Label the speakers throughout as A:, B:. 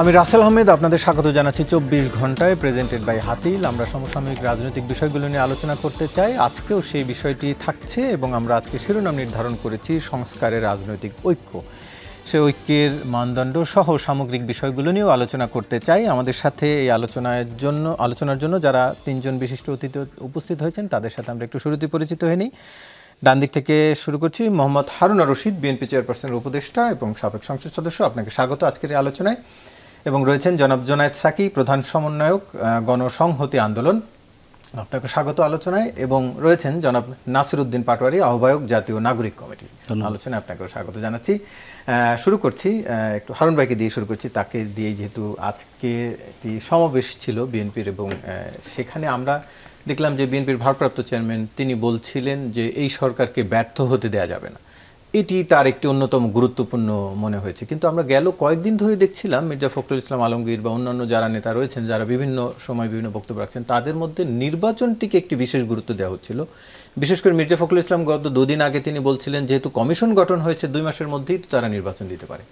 A: আমি রাসেল আহমেদ আপনাদের স্বাগত জানাচ্ছি 24 ঘন্টায় প্রেজেন্টেড বাই হাতিল। আমরা সমসাময়িক রাজনৈতিক বিষয়গুলো নিয়ে আলোচনা করতে চাই। আজকেও সেই বিষয়টি থাকছে এবং আমরা আজকে শিরোনাম নির্ধারণ করেছি সংস্কারের রাজনৈতিক ঐক্য। সে ঐক্যের মানদণ্ড সহ সামগ্রিক বিষয়গুলো নিয়েও আলোচনা করতে চাই। আমাদের সাথে এই আলোচনার জন্য যারা তিনজন বিশিষ্ট অতিথি উপস্থিত হয়েছেন তাদের সাথে আমরা একটু শুরুতে পরিচিত হয়ে নিই। ডান দিক থেকে শুরু করছি। মোহাম্মদ হারুন আর রশিদ, বিএনপি চেয়ারপারসনের উপদেষ্টা এবং সাবেক সংসদ সদস্য, আপনাকে স্বাগত আজকের এই আলোচনায়। এবং রয়েছেন জনাব জোনায়েদ সাকি, প্রধান সমন্বয়ক গণসংহতি আন্দোলন, আপনাকে স্বাগত আলোচনায়। এবং রয়েছেন জনাব নাসির উদ্দিন পাটোয়ারি, আহ্বায়ক জাতীয় নাগরিক কমিটি, আলোচনায় আপনাকেও স্বাগত জানাচ্ছি। শুরু করছি একটু হারুন ভাইকে দিয়ে শুরু করছি, তাকে দিয়েই, যেহেতু আজকে একটি সমাবেশ ছিল বিএনপির এবং সেখানে আমরা দেখলাম যে বিএনপির ভারপ্রাপ্ত চেয়ারম্যান তিনি বলছিলেন যে এই সরকারকে ব্যর্থ হতে দেওয়া যাবে না, এটি তার একটি অন্যতম গুরুত্বপূর্ণ মনে হয়েছে। কিন্তু আমরা গেল কয়েকদিন ধরে দেখছিলাম মির্জা ফখরুল ইসলাম আলমগীর বা অন্যান্য যারা নেতা রয়েছেন, যারা বিভিন্ন সময় বিভিন্ন বক্তব্য রাখছেন, তাদের মধ্যে নির্বাচনটিকে একটি বিশেষ গুরুত্ব দেওয়া হচ্ছিল। বিশেষ করে মির্জা ফখরুল ইসলাম গত দুদিন আগে তিনি বলছিলেন যেহেতু কমিশন গঠন হয়েছে 2 মাসের মধ্যেই তারা নির্বাচন দিতে পারে।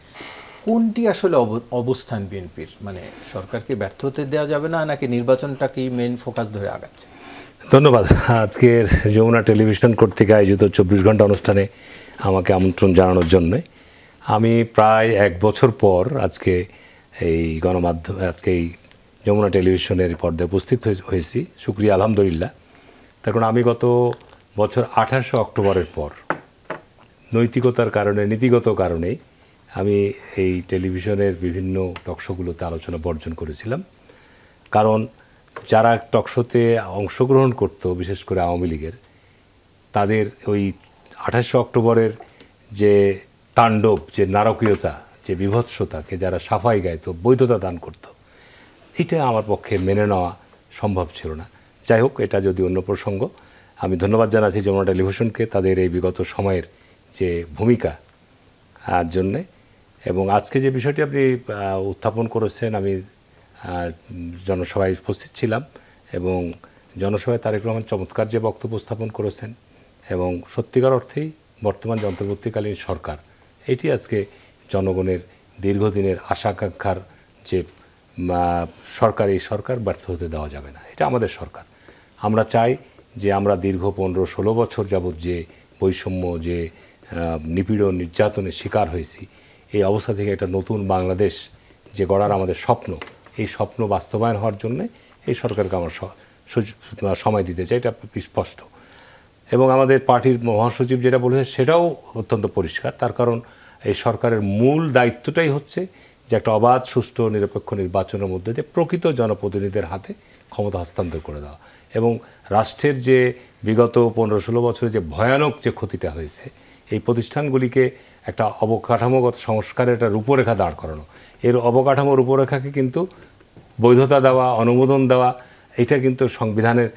A: কোনটি আসলে অবস্থান বিএনপির? মানে সরকারকে ব্যর্থ হতে দেওয়া যাবে না, নাকি নির্বাচনটাকেই মেইন ফোকাস ধরে আগাচ্ছে?
B: ধন্যবাদ। আজকের যমুনা টেলিভিশন কর্তৃক আয়োজিত 24 ঘন্টা অনুষ্ঠানে আমাকে আমন্ত্রণ জানানোর জন্যে। আমি প্রায় 1 বছর পর আজকে এই আজকে এই যমুনা টেলিভিশনের পর্দায় উপস্থিত হয়েছি। শুকরিয়া, আলহামদুলিল্লাহ। তার কারণ আমি গত বছর 28 অক্টোবরের পর নৈতিকতার কারণে, নীতিগত কারণে আমি এই টেলিভিশনের বিভিন্ন টকশোগুলোতে আলোচনা বর্জন করেছিলাম। কারণ যারা টকশোতে অংশগ্রহণ করত, বিশেষ করে আওয়ামী লীগের, তাদের ওই 28 অক্টোবরের যে তাণ্ডব, যে নারকীয়তা, যে বিভৎসতাকে যারা সাফাই গাইতো, বৈধতা দান করত, এটা আমার পক্ষে মেনে নেওয়া সম্ভব ছিল না। যাই হোক, এটা যদি অন্য প্রসঙ্গ। আমি ধন্যবাদ জানাচ্ছি যমুনা টেলিভিশনকে তাদের এই বিগত সময়ের যে ভূমিকা জন্যে। এবং আজকে যে বিষয়টি আপনি উত্থাপন করেছেন, আমি জনসভায় উপস্থিত ছিলাম এবং জনসভায় তারেক রহমান চমৎকার যে বক্তব্য স্থাপন করেছেন এবং সত্যিকার অর্থেই বর্তমান যে অন্তর্বর্তীকালীন সরকার, এটি আজকে জনগণের দীর্ঘদিনের আশা-আকাঙ্ক্ষার যে সরকার, এই সরকার ব্যর্থ হতে দেওয়া যাবে না। এটা আমাদের সরকার। আমরা চাই যে আমরা দীর্ঘ 15-16 বছর যাবৎ যে বৈষম্য, যে নিপীড়ন, নির্যাতনের শিকার হয়েছি, এই অবস্থা থেকে একটা নতুন বাংলাদেশ যে গড়ার আমাদের স্বপ্ন, এই স্বপ্ন বাস্তবায়ন হওয়ার জন্য এই সরকারকে আমরা সময় দিতে চাই, এটা স্পষ্ট। এবং আমাদের পার্টির মহাসচিব যেটা বলেছে সেটাও অত্যন্ত পরিষ্কার। তার কারণ এই সরকারের মূল দায়িত্বটাই হচ্ছে যে একটা অবাধ, সুষ্ঠু, নিরপেক্ষ নির্বাচনের মধ্যে দিয়ে প্রকৃত জনপ্রতিনিধিদের হাতে ক্ষমতা হস্তান্তর করে দেওয়া। এবং রাষ্ট্রের যে বিগত 15-16 বছরে যে ভয়ানক যে ক্ষতিটা হয়েছে, এই প্রতিষ্ঠানগুলিকে একটা অবকাঠামোগত সংস্কারের একটা রূপরেখা দাঁড় করানো। এর অবকাঠামো রূপরেখাকে কিন্তু বৈধতা দেওয়া, অনুমোদন দেওয়া, এটা কিন্তু সংবিধানের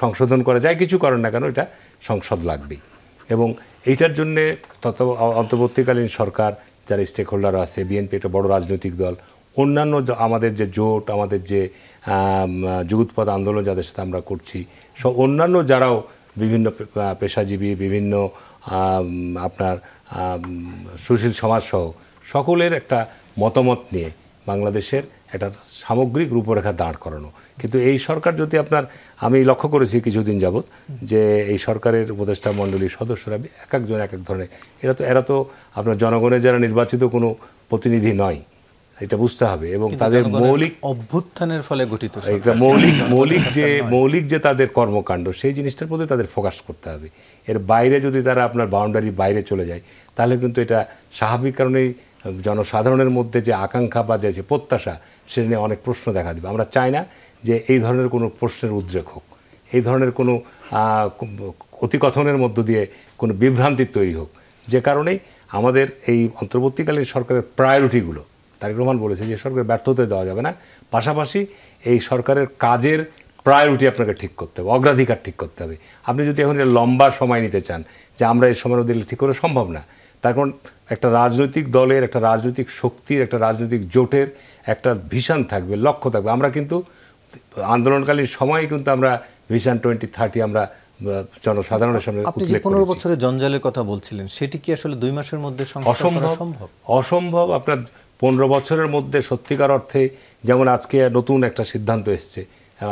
B: সংশোধন করা যায়, কিছু করেন না কেন, এটা সংসদ লাগবেই। এবং এইটার জন্যে অন্তর্বর্তীকালীন সরকার, যারা স্টেক হোল্ডার আছে, বিএনপি একটা বড় রাজনৈতিক দল, অন্যান্য আমাদের যে জোট, আমাদের যে যুগোৎপাদ আন্দোলন যাদের সাথে আমরা করছি, অন্যান্য যারাও বিভিন্ন পেশাজীবী, বিভিন্ন আপনার সুশীল সমাজসহ সকলের একটা মতামত নিয়ে বাংলাদেশের একটা সামগ্রিক রূপরেখা দাঁড় করানো। কিন্তু এই সরকার যদি আমি লক্ষ্য করেছি কিছুদিন যাবৎ যে এই সরকারের উপদেষ্টা মণ্ডলীর সদস্যরা এক একজন এক এক ধরনের, এরা তো আপনার জনগণের যারা নির্বাচিত কোনো প্রতিনিধি নয়, এটা বুঝতে হবে। এবং তাদের মৌলিক
A: অভ্যুত্থানের ফলে গঠিত
B: মৌলিক যে তাদের কর্মকাণ্ড, সেই জিনিসটার প্রতি তাদের ফোকাস করতে হবে। এর বাইরে যদি তারা আপনার বাউন্ডারি বাইরে চলে যায়, তাহলে কিন্তু এটা স্বাভাবিক কারণেই জনসাধারণের মধ্যে যে আকাঙ্ক্ষা বা যে প্রত্যাশা, সে নিয়ে অনেক প্রশ্ন দেখা দিবে। আমরা চাই না যে এই ধরনের কোনো প্রশ্নের উদ্রেক হোক, এই ধরনের কোনো অতিকথনের মধ্য দিয়ে কোনো বিভ্রান্তি তৈরি হোক। যে কারণেই আমাদের এই অন্তর্বর্তীকালীন সরকারের প্রায়োরিটিগুলো, তারেক রহমান বলেছে যে সরকার ব্যর্থ হতে দেওয়া যাবে না, পাশাপাশি এই সরকারের কাজের প্রায়োরিটি আপনাকে ঠিক করতে হবে, অগ্রাধিকার ঠিক করতে হবে। আপনি যদি এখন লম্বা সময় নিতে চান যে আমরা এই সময়ের মধ্যে ঠিক করে, সম্ভব না। তার কারণ একটা রাজনৈতিক দলের, একটা রাজনৈতিক শক্তির, একটা রাজনৈতিক জোটের একটা ভিশন থাকবে, লক্ষ্য থাকবে। আমরা কিন্তু আন্দোলনকালীন সময়ে কিন্তু আমরা ভিশন 2030 আমরা জনসাধারণের সামনে।
A: আপনি যে 15 বছরের জঞ্জালের কথা বলছিলেন, সেটি কি আসলে 2 মাসের মধ্যে
B: অসম্ভব? আপনার 15 বছরের মধ্যে সত্যিকার অর্থে যেমন আজকে নতুন একটা সিদ্ধান্ত এসছে,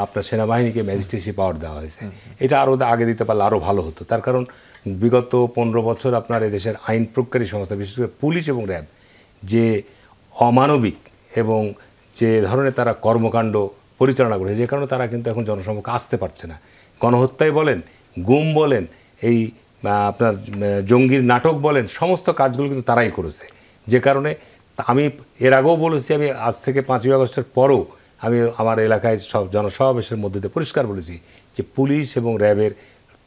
B: আপনার সেনাবাহিনীকে ম্যাজিস্ট্রেসি পাওয়ার দেওয়া হয়েছে, এটা আরও আগে দিতে পারলে আরও ভালো হতো। তার কারণ বিগত 15 বছর আপনার এদেশের আইন প্রয়োগকারী সংস্থা, বিশেষ করে পুলিশ এবং র্যাব, যে অমানবিক এবং যে ধরনের তারা কর্মকাণ্ড পরিচালনা করে, যে কারণে তারা কিন্তু এখন জনসম্মুখে আসতে পারছে না। গণহত্যায় বলেন, গুম বলেন, এই আপনার জঙ্গির নাটক বলেন, সমস্ত কাজগুলো কিন্তু তারাই করেছে। যে কারণে আমি এর আগেও বলেছি, আমি আজ থেকে 5ই আগস্টের পরও আমি আমার এলাকায় সব জনসমাবেশের মধ্যে দিয়ে পরিষ্কার বলেছি যে পুলিশ এবং র্যাবের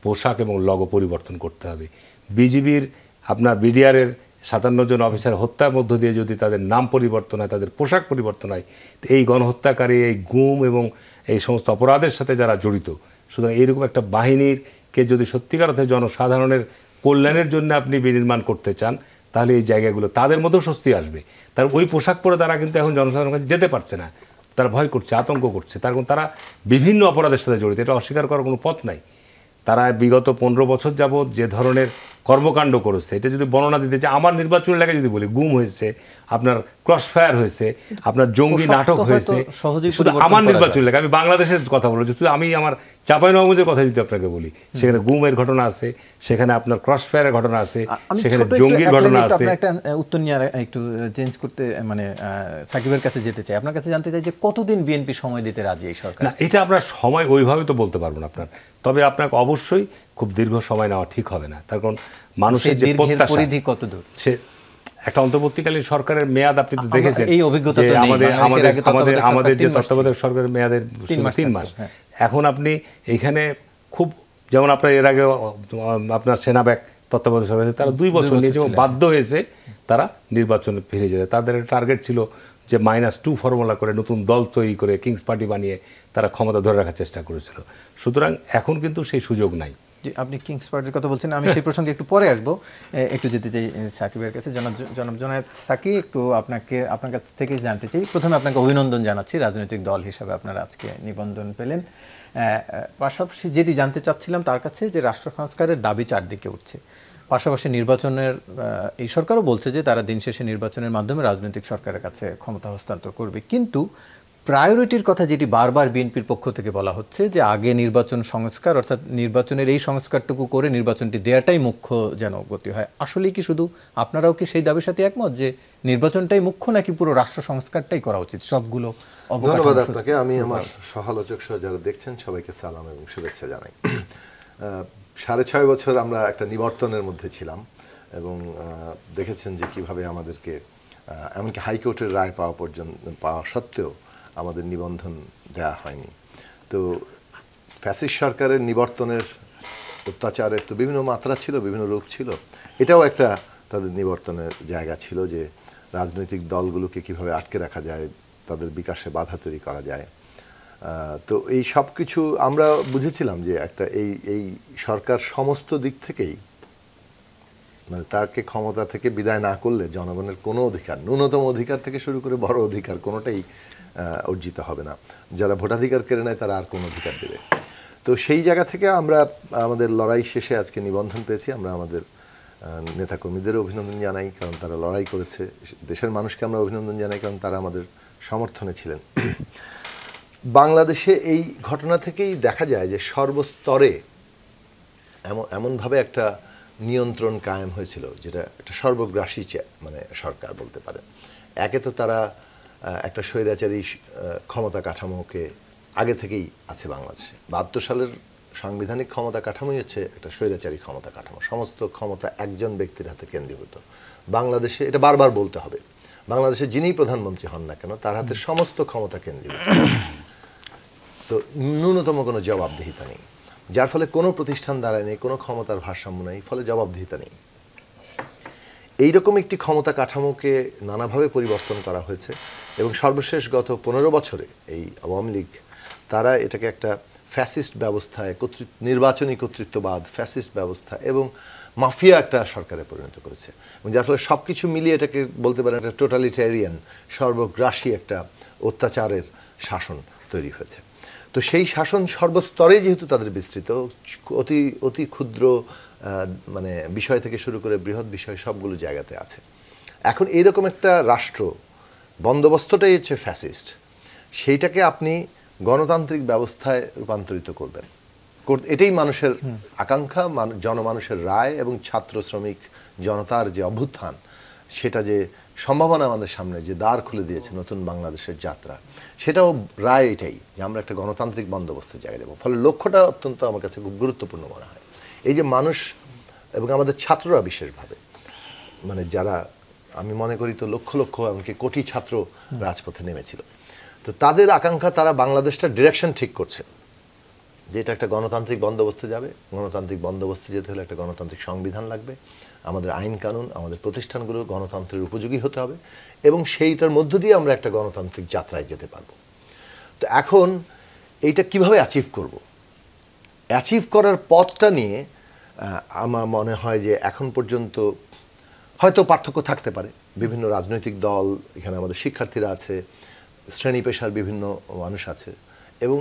B: পোশাক এবং লগো পরিবর্তন করতে হবে। বিজিবির আপনার বিডিআরের 57 জন অফিসার হত্যার মধ্য দিয়ে যদি তাদের নাম পরিবর্তন হয়, তাদের পোশাক পরিবর্তন হয়, তো এই গণহত্যাকারী, এই গুম এবং এই সমস্ত অপরাধের সাথে যারা জড়িত, সুতরাং এইরকম একটা বাহিনীকে যদি সত্যিকার অর্থে জনসাধারণের কল্যাণের জন্য আপনি বিনির্মাণ করতে চান, তাহলে এই জায়গাগুলো তাদের মধ্যেও স্বস্তি আসবে। তার ওই পোশাক পরে তারা কিন্তু এখন জনসাধারণের কাছে যেতে পারছে না, তারা ভয় করছে, আতঙ্ক করছে, তার কারণ তারা বিভিন্ন অপরাধের সাথে জড়িত, এটা অস্বীকার করার কোনো পথ নাই। তারা বিগত 15 বছর যাবৎ যে ধরনের কর্মকাণ্ড করেছে, এটা যদি বর্ণনা দিতে চাই, আমার নির্বাচন এলাকায় যদি বলি, গুম হয়েছে, আপনার ক্রস ফায়ার হয়েছে, আপনার জঙ্গি নাটক হয়েছে, শুধু আমার নির্বাচন এলাকা, আমি বাংলাদেশের কথা বলেছি, শুধু আমি আমার চাঁপাইনবাবগঞ্জের কথা যদি আপনাকে বলি, সেখানে গুমের ঘটনা আছে, সেখানে আপনার ক্রস ফায়ারের ঘটনা আছে, সেখানে জঙ্গির ঘটনা আছে।
A: একটা উত্তর নিয়ে একটু চেঞ্জ করতে, মানে সাকিবের কাছে যেতে চাই, আপনার কাছে জানতে চাই যে কতদিন বিএনপি সময় দিতে রাজি এই সরকার?
B: না, এটা আপনার সময় ওইভাবে তো বলতে পারবো না আপনার, তবে আপনাকে অবশ্যই খুব দীর্ঘ সময় নেওয়া ঠিক হবে না। তার কারণ মানুষের যে প্রত্যাশা,
A: পরিধি কত দূর,
B: সে একটা অন্তর্বর্তীকালীন সরকারের মেয়াদ আপনি তো দেখেছেন,
A: এই অভিজ্ঞতা তো
B: আমাদের যে তত্ত্বাবধায়ক সরকারের মেয়াদের 3 মাস। এখন আপনি এইখানে খুব, যেমন আপনার এর আগে আপনার সেনাব্যাগ তত্ত্বাবধায়ক সরকার, তারা 2 বছর নিয়েছে এবং বাধ্য হয়েছে তারা নির্বাচনে ফিরে যেতে। তাদের টার্গেট ছিল যে -2 ফর্মুলা করে নতুন দল তৈরি করে কিংস পার্টি বানিয়ে তারা ক্ষমতা ধরে রাখার চেষ্টা করেছিল। সুতরাং এখন কিন্তু সেই সুযোগ নাই।
A: আপনি কিংস পার্টির কথা বলছেন, আমি সেই প্রসঙ্গে একটু পরে আসবো। একটু যেতে চাই সাকিবের কাছে। জনাব জুনায়েদ সাকি, একটু আপনার কাছ থেকে জানতে চাই, প্রথমে আপনাকে অভিনন্দন জানাচ্ছি, রাজনৈতিক দল হিসাবে আপনারা আজকে নিবন্ধন পেলেন। পাশাপাশি যেটি জানতে চাচ্ছিলাম তার কাছে, যে রাষ্ট্র সংস্কারের দাবি চারদিকে উঠছে, পাশাপাশি নির্বাচনের, এই সরকারও বলছে যে তারা দিন শেষে নির্বাচনের মাধ্যমে রাজনৈতিক সরকারের কাছে ক্ষমতা হস্তান্তর করবে, কিন্তু প্রায়োরিটির কথা যেটি বারবার বিএনপির পক্ষ থেকে বলা হচ্ছে যে আগে নির্বাচন সংস্কার, অর্থাৎ নির্বাচনের এই সংস্কারটুকু করে নির্বাচনটি দেওয়াটাই মুখ্য যেন গতি হয়। আসলেই কি শুধু আপনারাও কি সেই দাবির সাথে একমত যে নির্বাচনটাই মুখ্য, নাকি পুরো রাষ্ট্র সংস্কারটাই করা উচিত সবগুলো?
C: ধন্যবাদ আপনাকে। আমি আমার সহালোচক সহ যারা দেখছেন সবাইকে সালাম এবং শুভেচ্ছা জানাই। 6.5 বছর আমরা একটা নিবর্তনের মধ্যে ছিলাম এবং দেখেছেন যে কিভাবে আমাদেরকে এমনকি হাইকোর্টের রায় পাওয়া সত্ত্বেও আমাদের নিবন্ধন দেওয়া হয়নি। তো ফ্যাসিস্ট সরকারের নিবর্তনের অত্যাচারের তো বিভিন্ন মাত্রা ছিল, বিভিন্ন রূপ ছিল। এটাও একটা তাদের নিবর্তনের জায়গা ছিল, যে রাজনৈতিক দলগুলোকে কিভাবে আটকে রাখা যায়, তাদের বিকাশে বাধা তৈরি করা যায়। তো এই সব কিছু আমরা বুঝেছিলাম যে একটা এই সরকার সমস্ত দিক থেকেই, মানে তাকে ক্ষমতা থেকে বিদায় না করলে জনগণের কোনো অধিকার, ন্যূনতম অধিকার থেকে শুরু করে বড় অধিকার কোনোটাই অর্জিত হবে না। যারা ভোটাধিকার কেড়ে নেয় তারা আর কোন অধিকার দেবে? তো সেই জায়গা থেকে আমরা আমাদের লড়াই শেষে আজকে নিবন্ধন পেয়েছি। আমরা আমাদের নেতাকর্মীদেরও অভিনন্দন জানাই, কারণ তারা লড়াই করেছে। দেশের মানুষকে আমরা অভিনন্দন জানাই, কারণ তারা আমাদের সমর্থনে ছিলেন। বাংলাদেশে এই ঘটনা থেকেই দেখা যায় যে সর্বস্তরে এমনভাবে একটা নিয়ন্ত্রণ কায়েম হয়েছিল, যেটা একটা সর্বগ্রাসী মানে সরকার বলতে পারে। একে তো তারা একটা স্বৈরাচারী ক্ষমতা কাঠামোকে আগে থেকেই আছে বাংলাদেশে। 72 সালের সাংবিধানিক ক্ষমতা কাঠামোই হচ্ছে একটা স্বৈরাচারী ক্ষমতা কাঠামো। সমস্ত ক্ষমতা একজন ব্যক্তির হাতে কেন্দ্রীভূত। বাংলাদেশে এটা বারবার বলতে হবে, বাংলাদেশে যিনিই প্রধানমন্ত্রী হন না কেন তার হাতে সমস্ত ক্ষমতা কেন্দ্রীভূত। তো ন্যূনতম কোনো জবাবদিহিতা নেই, যার ফলে কোনো প্রতিষ্ঠান দাঁড়ায় নেই, কোনো ক্ষমতার ভারসাম্য নেই, ফলে জবাবদিহিতা নেই। এইরকম একটি ক্ষমতা কাঠামোকে নানাভাবে পরিবর্তন করা হয়েছে এবং সর্বশেষ গত 15 বছরে এই আওয়ামী লীগ তারা এটাকে একটা ফ্যাসিস্ট ব্যবস্থায়, নির্বাচনী কর্তৃত্ববাদ, ফ্যাসিস্ট ব্যবস্থা এবং মাফিয়া একটা সরকারে পরিণত করেছে, এবং যার ফলে সব কিছু মিলিয়ে এটাকে বলতে পারেন একটা টোটালিটেরিয়ান, সর্বগ্রাসী একটা অত্যাচারের শাসন তৈরি হয়েছে। তো সেই শাসন সর্বস্তরে যেহেতু তাদের বিস্তৃত, অতি ক্ষুদ্র মানে বিষয় থেকে শুরু করে বৃহৎ বিষয় সবগুলো জায়গাতে আছে। এখন এইরকম একটা রাষ্ট্র বন্দোবস্তটাই হচ্ছে ফ্যাসিস্ট, সেইটাকে আপনি গণতান্ত্রিক ব্যবস্থায় রূপান্তরিত করবেন। এটাই মানুষের আকাঙ্ক্ষা, জনমানুষের রায় এবং ছাত্র শ্রমিক জনতার যে অভ্যুত্থান, সেটা যে সম্ভাবনা আমাদের সামনে যে দ্বার খুলে দিয়েছে নতুন বাংলাদেশের যাত্রা, সেটাও রায় এটাই যে আমরা একটা গণতান্ত্রিক বন্দোবস্তের জায়গায় দেবো। ফলে লক্ষ্যটা অত্যন্ত আমার কাছে খুব গুরুত্বপূর্ণ মনে হয়। এই যে মানুষ এবং আমাদের ছাত্ররা বিশেষভাবে, মানে যারা আমি মনে করি তো লক্ষ লক্ষ এমনকি কোটি ছাত্র রাজপথে নেমেছিল, তো তাদের আকাঙ্ক্ষা, তারা বাংলাদেশটা ডিরেকশন ঠিক করছে যে এটা একটা গণতান্ত্রিক বন্দোবস্তে যাবে। গণতান্ত্রিক বন্দোবস্তে যেতে হলে একটা গণতান্ত্রিক সংবিধান লাগবে, আমাদের আইন কানুন, আমাদের প্রতিষ্ঠানগুলো গণতন্ত্রের উপযোগী হতে হবে, এবং সেইটার মধ্য দিয়ে আমরা একটা গণতান্ত্রিক যাত্রায় যেতে পারবো। তো এখন এইটা কিভাবে অ্যাচিভ করব, অ্যাচিভ করার পথটা নিয়ে আমার মনে হয় যে এখন পর্যন্ত হয়তো পার্থক্য থাকতে পারে। বিভিন্ন রাজনৈতিক দল, এখানে আমাদের শিক্ষার্থীরা আছে, শ্রেণী পেশার বিভিন্ন মানুষ আছে, এবং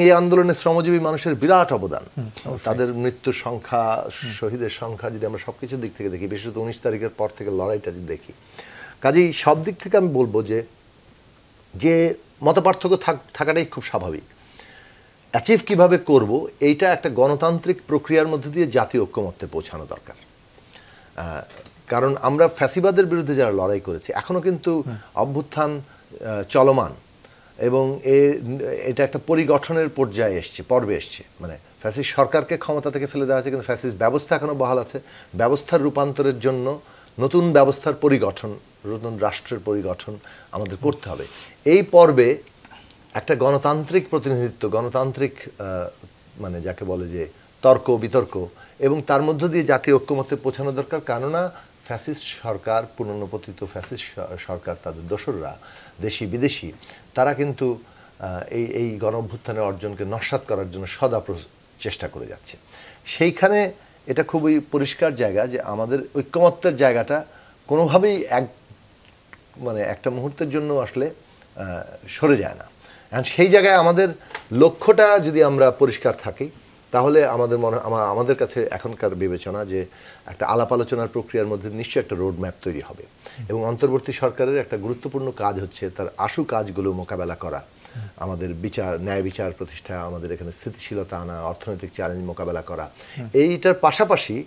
C: এই আন্দোলনে শ্রমজীবী মানুষের বিরাট অবদান। তাদের মৃত্যুর সংখ্যা, শহীদের সংখ্যা যদি আমরা সবকিছুর দিক থেকে দেখি, বিশেষত 19 তারিখের পর থেকে লড়াইটা যদি দেখি, কাজেই সব দিক থেকে আমি বলবো যে মতপার্থক্য থাকাটাই খুব স্বাভাবিক। অ্যাচিভ কিভাবে করব, এইটা একটা গণতান্ত্রিক প্রক্রিয়ার মধ্যে দিয়ে জাতীয় ঐক্যমত্যে পৌঁছানো দরকার। কারণ আমরা ফ্যাসিবাদের বিরুদ্ধে যারা লড়াই করেছি, এখনো কিন্তু অভ্যুত্থান চলমান, এবং এটা একটা পরিগঠনের পর্বে এসছে। মানে ফ্যাসিস্ট সরকারকে ক্ষমতা থেকে ফেলে দেওয়া হয়েছে, কিন্তু ফ্যাসিস্ট ব্যবস্থা এখনো বহাল আছে। ব্যবস্থার রূপান্তরের জন্য নতুন ব্যবস্থার পরিগঠন, নতুন রাষ্ট্রের পরিগঠন আমাদের করতে হবে। এই পর্বে একটা গণতান্ত্রিক প্রতিনিধিত্ব, গণতান্ত্রিক মানে যাকে বলে যে তর্ক বিতর্ক, এবং তার মধ্য দিয়ে জাতীয় ঐক্যমত্যে পৌঁছানো দরকার। কেননা ফ্যাসিস্ট সরকার, পুনর্পতিত ফ্যাসিস্ট সরকার, তাদের দোসররা, দেশি বিদেশি, তারা কিন্তু এই গণঅভ্যুত্থানের অর্জনকে নস্যাৎ করার জন্য সদা চেষ্টা করে যাচ্ছে। সেইখানে এটা খুবই পরিষ্কার জায়গা যে আমাদের ঐক্যমত্যের জায়গাটা কোনোভাবেই মানে একটা মুহূর্তের জন্য আসলে সরে যায় না। এখন সেই জায়গায় আমাদের লক্ষ্যটা যদি আমরা পরিষ্কার থাকি, তাহলে আমাদের কাছে এখনকার বিবেচনা যে একটা আলাপ আলোচনার প্রক্রিয়ার মধ্যে নিশ্চয়ই একটা রোড ম্যাপ তৈরি হবে, এবং অন্তর্বর্তী সরকারের একটা গুরুত্বপূর্ণ কাজ হচ্ছে তার আশু কাজগুলো মোকাবেলা করা, আমাদের ন্যায় বিচার প্রতিষ্ঠা, আমাদের এখানে স্থিতিশীলতা আনা, অর্থনৈতিক চ্যালেঞ্জ মোকাবেলা করা, এইটার পাশাপাশি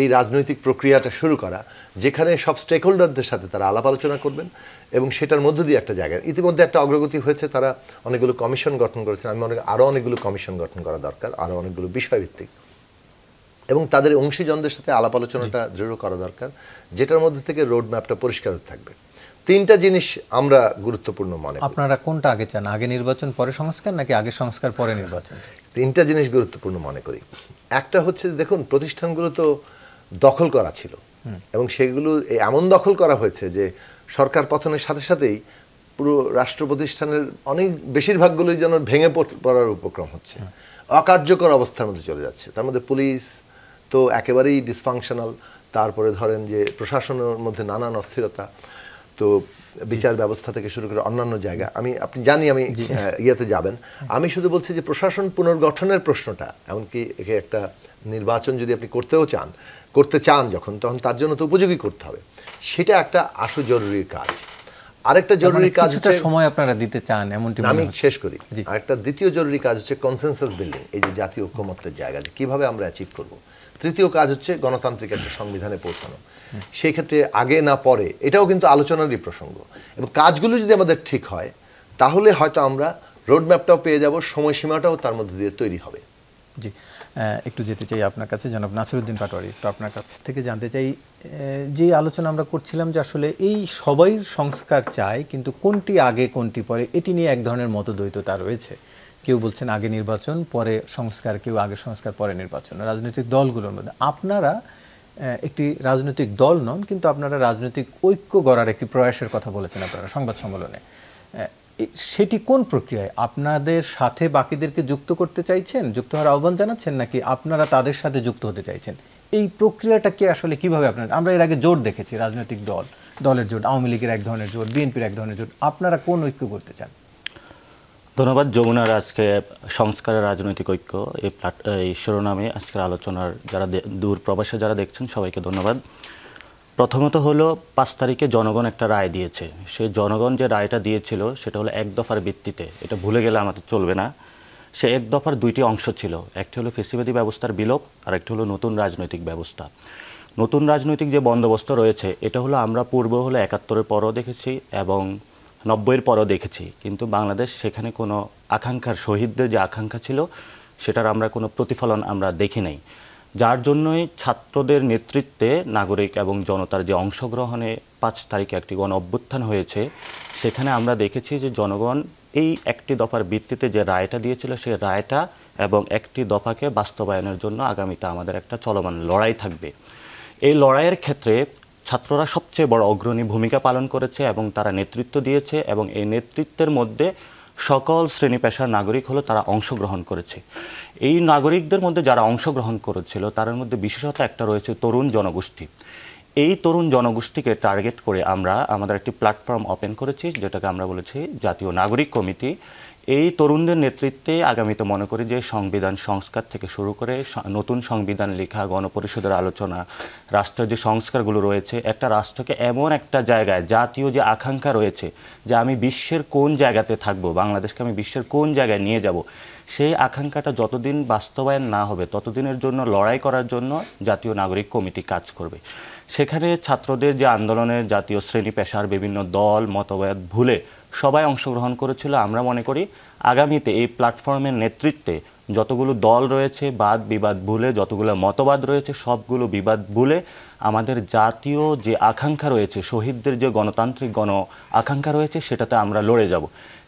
C: এই রাজনৈতিক প্রক্রিয়াটা শুরু করা, যেখানে সব স্টেক হোল্ডারদের সাথে তারা আলাপ আলোচনা করবেন, এবং সেটার মধ্য দিয়ে একটা জায়গায় ইতিমধ্যে একটা অগ্রগতি হয়েছে। তারা অনেকগুলো কমিশন গঠন করেছেন। আমি মনে করি আরও অনেকগুলো কমিশন গঠন করা দরকার, আরও অনেকগুলো বিষয়ভিত্তিক, এবং তাদের অংশীজনদের সাথে আলাপ আলোচনাটা দৃঢ় করা দরকার, যেটার মধ্যে থেকে রোড ম্যাপটা পরিষ্কার থাকবে। তিনটা জিনিস আমরা গুরুত্বপূর্ণ মনে করি।
A: আপনারা কোনটা আগে চান, আগে নির্বাচন পরে সংস্কার, নাকি আগে সংস্কার পরে নির্বাচন?
C: তিনটা জিনিস গুরুত্বপূর্ণ মনে করি। একটা হচ্ছে, দেখুন, প্রতিষ্ঠানগুলো তো দখল করা ছিল, এবং সেগুলো এমন দখল করা হয়েছে যে সরকার পতনের সাথে সাথেই পুরো রাষ্ট্র প্রতিষ্ঠানের বেশিরভাগগুলোই যেন ভেঙে পড়ার উপক্রম হচ্ছে, অকার্যকর অবস্থার মধ্যে চলে যাচ্ছে। তার মধ্যে পুলিশ তো একেবারেই ডিসফাংশনাল, তারপরে ধরেন যে প্রশাসনের মধ্যে নানান অস্থিরতা, তো বিচার ব্যবস্থা থেকে শুরু করে অন্যান্য জায়গা, আপনি জানি আমি ইয়েতে যাবেন। আমি শুধু বলছি যে প্রশাসন পুনর্গঠনের প্রশ্নটা, এমনকি একে একটা নির্বাচন যদি আপনি করতে চান যখন, তখন তার জন্য তো উপযোগী করতে হবে, সেটা একটা আশু জরুরি কাজ। আরেকটা জরুরি কাজ হচ্ছে
A: সময় আপনারা দিতে চান, এমনটি
C: আমি শেষ করি। আরেকটা দ্বিতীয় জরুরি কাজ হচ্ছে কনসেনসাস বিল্ডিং, এই যে জাতীয় ঐক্যমত্যের জায়গা যে কিভাবে আমরা অ্যাচিভ করব। তৃতীয় কাজ হচ্ছে গণতান্ত্রিক একটা সংবিধানে পৌঁছানো। সেই ক্ষেত্রে আগে না পরে, এটাও কিন্তু আলোচনারই প্রসঙ্গ, এবং কাজগুলো যদি আমাদের ঠিক হয়, তাহলে হয়তো আমরা রোডম্যাপটাও পেয়ে যাব, সময়সীমাটাও তার মধ্যে দিয়ে তৈরি হবে।
A: জি, একটু যেতে চাই আপনার কাছে, জনাব নাসিরউদ্দিন পাটোয়ারী, একটু আপনার কাছ থেকে জানতে চাই, যে আলোচনা আমরা করছিলাম যে আসলে এই সবাই সংস্কার চায়, কিন্তু কোনটি আগে কোনটি পরে, এটি নিয়ে এক ধরনের মতদ্বৈততা রয়েছে। কেউ বলছেন আগে নির্বাচন পরে সংস্কার, কেউ আগে সংস্কার পরে নির্বাচন। রাজনৈতিক দলগুলোর মধ্যে আপনারা একটি রাজনৈতিক দল নন, কিন্তু আপনারা রাজনৈতিক ঐক্য গড়ার একটি প্রয়াসের কথা বলেছেন আপনারা সংবাদ সম্মেলনে। সেটি কোন প্রক্রিয়ায়? আপনাদের সাথে বাকিদেরকে যুক্ত করতে চাইছেন, যুক্ত হওয়ার আহ্বান জানাচ্ছেন, নাকি আপনারা তাদের সাথে যুক্ত হতে চাইছেন? এই প্রক্রিয়াটা কি আসলে কিভাবে আমরা এর আগে জোট দেখেছি, রাজনৈতিক দলের জোট, আওয়ামী লীগের এক ধরনের জোট, বিএনপির এক ধরনের জোট, আপনারা কোন ঐক্য করতে চান?
D: ধন্যবাদ। যমুনার আজকে সংস্কারের রাজনৈতিক ঐক্য এই শিরোনামে আজকের আলোচনার যারা দূর প্রবাসে যারা দেখছেন সবাইকে ধন্যবাদ। প্রথমত হলো 5 তারিখে জনগণ একটা রায় দিয়েছে। সেই জনগণ যে রায়টা দিয়েছিল সেটা হলো এক দফার ভিত্তিতে, এটা ভুলে গেলে আমাদের চলবে না। সে এক দফার দুইটি অংশ ছিল, একটি হলো ফ্যাসিবাদী ব্যবস্থার বিলোপ আর একটি হলো নতুন রাজনৈতিক ব্যবস্থা। নতুন রাজনৈতিক যে বন্দোবস্ত রয়েছে এটা হলো আমরা পূর্বে হলো 71-এর পরও দেখেছি এবং 90-এর পরও দেখেছি, কিন্তু বাংলাদেশ সেখানে কোনো আকাঙ্ক্ষার, শহীদদের যে আকাঙ্ক্ষা ছিল সেটার আমরা কোনো প্রতিফলন আমরা দেখি নাই। যার জন্যই ছাত্রদের নেতৃত্বে নাগরিক এবং জনতার যে অংশগ্রহণে 5 তারিখে একটি গণ অভ্যুত্থান হয়েছে, সেখানে আমরা দেখেছি যে জনগণ এই একটি দফার ভিত্তিতে যে রায়টা দিয়েছিল সেই রায়টা এবং একটি দফাকে বাস্তবায়নের জন্য আগামীতে আমাদের একটা চলমান লড়াই থাকবে। এই লড়াইয়ের ক্ষেত্রে ছাত্ররা সবচেয়ে বড় অগ্রণী ভূমিকা পালন করেছে এবং তারা নেতৃত্ব দিয়েছে, এবং এই নেতৃত্বের মধ্যে সকল শ্রেণী পেশার নাগরিক হলো তারা অংশগ্রহণ করেছে। এই নাগরিকদের মধ্যে যারা অংশগ্রহণ করেছিল তার মধ্যে বিশেষত একটা রয়েছে তরুণ জনগোষ্ঠী। এই তরুণ জনগোষ্ঠীকে টার্গেট করে আমরা আমাদের একটি প্ল্যাটফর্ম ওপেন করেছি, যেটাকে আমরা বলেছি জাতীয় নাগরিক কমিটি। এই তরুণদের নেতৃত্বে আগামীতে মনে করি যে সংবিধান সংস্কার থেকে শুরু করে নতুন সংবিধান লেখা, গণপরিষদের আলোচনা, রাষ্ট্রের যে সংস্কারগুলো রয়েছে, একটা রাষ্ট্রকে এমন একটা জায়গায় জাতীয় যে আকাঙ্ক্ষা রয়েছে যে আমি বিশ্বের কোন জায়গাতে থাকবো, বাংলাদেশকে আমি বিশ্বের কোন জায়গায় নিয়ে যাব, সেই আকাঙ্ক্ষাটা যতদিন বাস্তবায়ন না হবে ততদিনের জন্য লড়াই করার জন্য জাতীয় নাগরিক কমিটি কাজ করবে। সেখানে ছাত্রদের যে আন্দোলনের জাতীয় শ্রেণী পেশার বিভিন্ন দল মতভেদ ভুলে সবাই অংশগ্রহণ করেছিল। আমরা মনে করি আগামীতে এই প্ল্যাটফর্মের নেতৃত্বে যতগুলো দল রয়েছে বাদ বিবাদ ভুলে, যতগুলো মতবাদ রয়েছে সবগুলো বিবাদ ভুলে আমাদের জাতীয় যে আকাঙ্ক্ষা রয়েছে, শহীদদের যে গণতান্ত্রিক আকাঙ্ক্ষা রয়েছে, সেটাতে আমরা লড়ে যাব।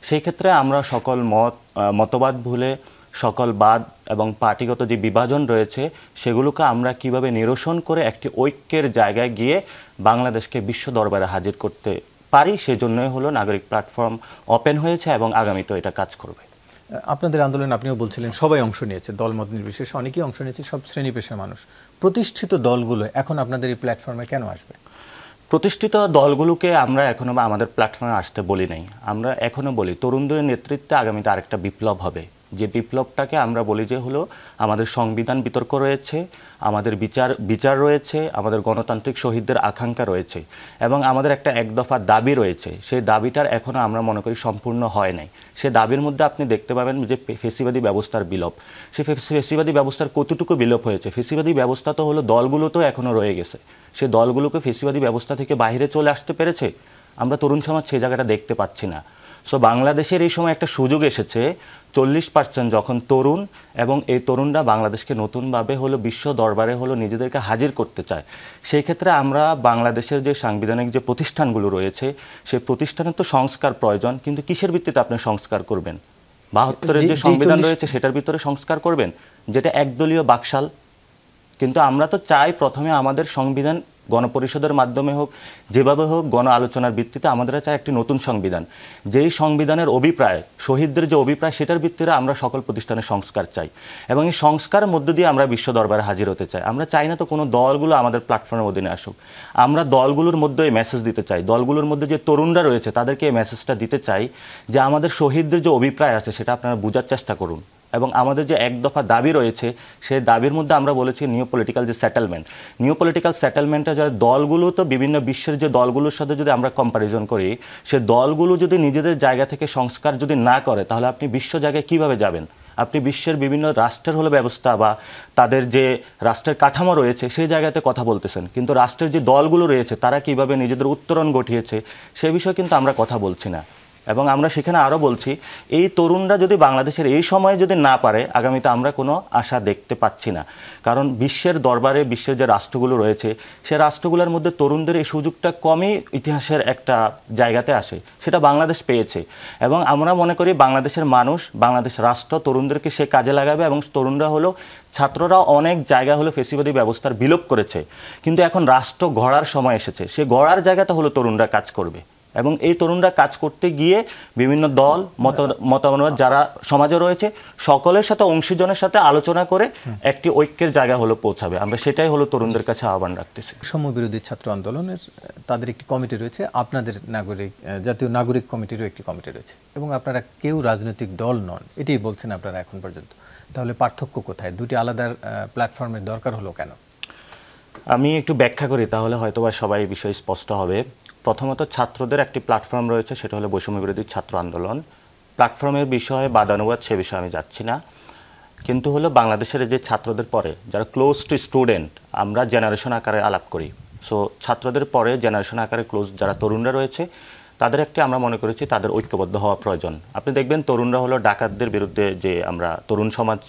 D: সেই ক্ষেত্রে আমরা সকল মতবাদ ভুলে, সকল বাদ এবং পার্টিগত যে বিভাজন রয়েছে সেগুলোকে আমরা কিভাবে নিরসন করে একটি ঐক্যের জায়গায় গিয়ে বাংলাদেশকে বিশ্ব দরবারে হাজির করতে পারি, সেজন্যই হলো নাগরিক প্ল্যাটফর্ম ওপেন হয়েছে এবং আগামীতে এটা কাজ করবে।
A: আপনাদের আন্দোলনে আপনিও বলছিলেন সবাই অংশ নিয়েছে, দলমত নির্বিশেষে অনেকেই অংশ নিয়েছে, সব শ্রেণী পেশার মানুষ। প্রতিষ্ঠিত দলগুলো এখন আপনাদের এই প্ল্যাটফর্মে কেন আসবে?
D: প্রতিষ্ঠিত দলগুলোকে আমরা এখনো বা আমাদের প্ল্যাটফর্মে আসতে বলি নাই। আমরা এখনো বলি তরুণদের নেতৃত্বে আগামীতে আরেকটা বিপ্লব হবে, যে বিপ্লবটাকে আমরা বলি যে হলো আমাদের সংবিধান বিতর্ক রয়েছে, আমাদের বিচার রয়েছে, আমাদের গণতান্ত্রিক শহীদদের আকাঙ্ক্ষা রয়েছে এবং আমাদের একটা এক দফা দাবি রয়েছে। সেই দাবিটার এখনও আমরা মনে করি সম্পূর্ণ হয় নাই। সে দাবির মধ্যে আপনি দেখতে পাবেন যে ফ্যাসিবাদী ব্যবস্থার বিলোপ। সেই ফ্যাসিবাদী ব্যবস্থার কতটুকু বিলোপ হয়েছে? ফ্যাসিবাদী ব্যবস্থা তো হলো দলগুলো তো এখনও রয়ে গেছে, সে দলগুলোকে ফ্যাসিবাদী ব্যবস্থা থেকে বাইরে চলে আসতে পেরেছে? আমরা তরুণ সমাজ সেই জায়গাটা দেখতে পাচ্ছি না। সো বাংলাদেশের এই সময় একটা সুযোগ এসেছে, 40% যখন তরুণ এবং এই তরুণরা বাংলাদেশকে নতুনভাবে হলো বিশ্ব দরবারে হলো নিজেদেরকে হাজির করতে চায়। সেই ক্ষেত্রে আমরা বাংলাদেশের যে সাংবিধানিক যে প্রতিষ্ঠানগুলো রয়েছে সেই প্রতিষ্ঠানের তো সংস্কার প্রয়োজন, কিন্তু কিসের ভিত্তিতে আপনি সংস্কার করবেন? 72-এর যে সংবিধান রয়েছে সেটার ভিতরে সংস্কার করবেন, যেটা একদলীয় বাকশাল। কিন্তু আমরা তো চাই প্রথমে আমাদের সংবিধান গণপরিষদের মাধ্যমে হোক, যেভাবে হোক গণ আলোচনার ভিত্তিতে আমাদের চাই একটি নতুন সংবিধান, যেই সংবিধানের অভিপ্রায় শহীদদের যে অভিপ্রায় সেটার ভিত্তিতে আমরা সকল প্রতিষ্ঠানের সংস্কার চাই এবং এই সংস্কারের মধ্য দিয়ে আমরা বিশ্ব দরবারে হাজির হতে চাই। আমরা চাই না তো কোনো দলগুলো আমাদের প্ল্যাটফর্মের অধীনে আসুক, আমরা দলগুলোর মধ্যে এই মেসেজ দিতে চাই, দলগুলোর মধ্যে যে তরুণরা রয়েছে তাদেরকে এই মেসেজটা দিতে চাই যে আমাদের শহীদদের যে অভিপ্রায় আছে সেটা আপনারা বোঝার চেষ্টা করুন এবং আমাদের যে এক দফা দাবি রয়েছে সেই দাবির মধ্যে আমরা বলেছি নিউ পলিটিক্যাল যে সেটেলমেন্ট, নিউ পলিটিক্যাল সেটেলমেন্টে যারা দলগুলো তো বিভিন্ন বিশ্বের যে দলগুলোর সাথে যদি আমরা কম্প্যারিজন করি, সে দলগুলো যদি নিজেদের জায়গা থেকে সংস্কার যদি না করে তাহলে আপনি বিশ্ব জায়গায় কিভাবে যাবেন? আপনি বিশ্বের বিভিন্ন রাষ্ট্রের হলো ব্যবস্থা বা তাদের যে রাষ্ট্রের কাঠামো রয়েছে সেই জায়গাতে কথা বলতেছেন, কিন্তু রাষ্ট্রের যে দলগুলো রয়েছে তারা কিভাবে নিজেদের উত্তরণ ঘটিয়েছে সে বিষয়ে কিন্তু আমরা কথা বলছি না। এবং আমরা সেখানে আরও বলছি এই তরুণরা যদি বাংলাদেশের এই সময়ে যদি না পারে আগামীতে আমরা কোনো আশা দেখতে পাচ্ছি না, কারণ বিশ্বের দরবারে বিশ্বের যে রাষ্ট্রগুলো রয়েছে সে রাষ্ট্রগুলোর মধ্যে তরুণদের এই সুযোগটা কমই ইতিহাসের একটা জায়গাতে আসে, সেটা বাংলাদেশ পেয়েছে এবং আমরা মনে করি বাংলাদেশের মানুষ, বাংলাদেশ রাষ্ট্র তরুণদেরকে সে কাজে লাগাবে এবং তরুণরা হলো ছাত্ররা অনেক জায়গা হলো ফ্যাসিবাদী ব্যবস্থার বিলোপ করেছে, কিন্তু এখন রাষ্ট্র গড়ার সময় এসেছে, সে গড়ার জায়গাতে হলো তরুণরা কাজ করবে এবং এই তরুণরা কাজ করতে গিয়ে বিভিন্ন দল মতামত যারা সমাজে রয়েছে সকলের সাথে অংশীজনের সাথে আলোচনা করে একটি ঐক্যের জায়গা হলো পৌঁছাবে। আমরা সেটাই হলো তরুণদের কাছে আহ্বান রাখতেছি।
A: সমবিরোধী ছাত্র আন্দোলনের তাদের একটি কমিটি রয়েছে, আপনাদের জাতীয় নাগরিক কমিটিরও একটি কমিটি রয়েছে এবং আপনারা কেউ রাজনৈতিক দল নন, এটাই বলছেন আপনারা এখন পর্যন্ত। তাহলে পার্থক্য কোথায়? দুটি আলাদা প্ল্যাটফর্মের দরকার হলো কেন?
D: আমি একটু ব্যাখ্যা করি, তাহলে হয়তোবা সবাই এই বিষয়ে স্পষ্ট হবে। প্রথমত ছাত্রদের একটি প্ল্যাটফর্ম রয়েছে, সেটা হলো বৈষম্য বিরোধী ছাত্র আন্দোলন। প্ল্যাটফর্মের বিষয়ে বাদানুবাদ সে বিষয়ে আমি যাচ্ছি না, কিন্তু হলো বাংলাদেশের যে ছাত্রদের পরে যারা ক্লোজ টু স্টুডেন্ট, আমরা জেনারেশন আকারে আলাপ করি। সো ছাত্রদের পরে জেনারেশন আকারে ক্লোজ যারা তরুণরা রয়েছে, তাদের একটি আমরা মনে করেছি তাদের ঐক্যবদ্ধ হওয়া প্রয়োজন। আপনি দেখবেন তরুণরা হলো ডাকাতদের বিরুদ্ধে যে আমরা তরুণ সমাজ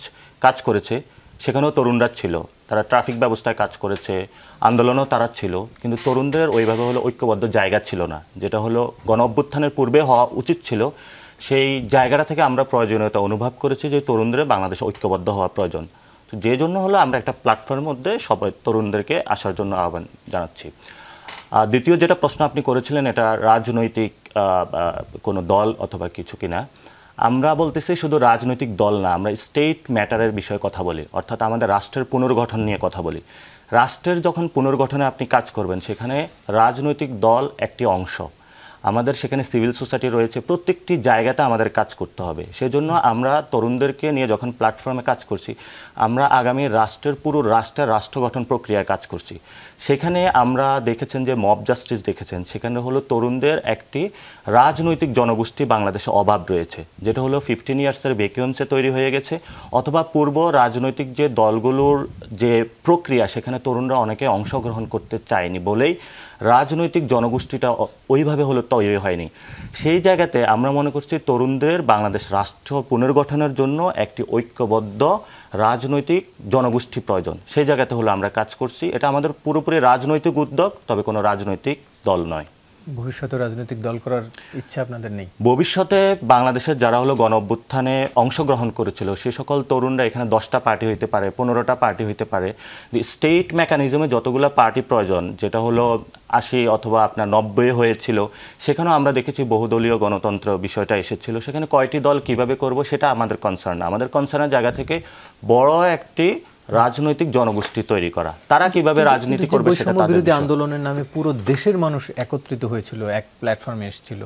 D: কাজ করেছে, সেখানেও তরুণরা ছিল, তারা ট্রাফিক ব্যবস্থায় কাজ করেছে, আন্দোলনও তারা ছিল, কিন্তু তরুণদের ওইভাবে হলো ঐক্যবদ্ধ জায়গা ছিল না, যেটা হলো গণ অভ্যুত্থানের পূর্বে হওয়া উচিত ছিল। সেই জায়গাটা থেকে আমরা প্রয়োজনীয়তা অনুভব করেছি যে তরুণদের বাংলাদেশে ঐক্যবদ্ধ হওয়া প্রয়োজন। তো যে জন্য হলো আমরা একটা প্ল্যাটফর্মের মধ্যে সবাই তরুণদেরকে আসার জন্য আহ্বান জানাচ্ছি। দ্বিতীয় যেটা প্রশ্ন আপনি করেছিলেন, এটা রাজনৈতিক কোনো দল অথবা কিছু কিনা, আমরা বলতেছি শুধু রাজনৈতিক দল না, আমরা স্টেট ম্যাটারের বিষয়ে কথা বলি, অর্থাৎ আমাদের রাষ্ট্রের পুনর্গঠন নিয়ে কথা বলি। রাষ্ট্রের যখন পুনর্গঠনে আপনি কাজ করবেন, সেখানে রাজনৈতিক দল একটি অংশ, আমাদের সেখানে সিভিল সোসাইটি রয়েছে, প্রত্যেকটি জায়গাতে আমাদের কাজ করতে হবে। সেজন্য আমরা তরুণদেরকে নিয়ে যখন প্ল্যাটফর্মে কাজ করছি, আমরা আগামী রাষ্ট্রের পুরো রাষ্ট্র গঠন প্রক্রিয়ায় কাজ করছি। সেখানে আমরা দেখেছেন যে মব জাস্টিস দেখেছেন, সেখানে হলো তরুণদের একটি রাজনৈতিক জনগোষ্ঠী বাংলাদেশে অভাব রয়েছে, যেটা হলো 15 ইয়ার্সের ভ্যাকুয়ামসে তৈরি হয়ে গেছে, অথবা পূর্ব রাজনৈতিক যে দলগুলোর যে প্রক্রিয়া, সেখানে তরুণরা অনেকে অংশগ্রহণ করতে চায়নি বলেই রাজনৈতিক জনগোষ্ঠীটা ওইভাবে হলো তৈরি হয়নি। সেই জায়গাতে আমরা মনে করছি তরুণদের বাংলাদেশ রাষ্ট্র পুনর্গঠনের জন্য একটি ঐক্যবদ্ধ রাজনৈতিক জনগোষ্ঠী প্রয়োজন। সেই জায়গাতে হলো আমরা কাজ করছি। এটা আমাদের পুরোপুরি রাজনৈতিক উদ্যোগ, তবে কোনো রাজনৈতিক দল নয়।
A: ভবিষ্যতে রাজনৈতিক দল করার ইচ্ছা আপনাদের নেই?
D: ভবিষ্যতে বাংলাদেশের যারা হলো গণ অভ্যুত্থানে অংশগ্রহণ করেছিল, সে সকল তরুণরা এখানে 10টা পার্টি হইতে পারে, 15টা পার্টি হইতে পারে। স্টেট মেকানিজমে যতগুলো পার্টি প্রয়োজন, যেটা হলো 80 অথবা আপনার 90 হয়েছিল, সেখানেও আমরা দেখেছি বহুদলীয় গণতন্ত্র বিষয়টা এসেছিল। সেখানে কয়টি দল কিভাবে করব সেটা আমাদের কনসার্ন না, আমাদের কনসার্নের জায়গা থেকে বড় একটি রাজনৈতিক জনগোষ্ঠী তৈরি করা, তারা কিভাবে রাজনীতি করবে সেটা তাদের
A: বিরোধী
D: বিষয়।
A: আন্দোলনের নামে পুরো দেশের মানুষ একত্রিত হয়েছিল, এক প্ল্যাটফর্মে এসেছিল,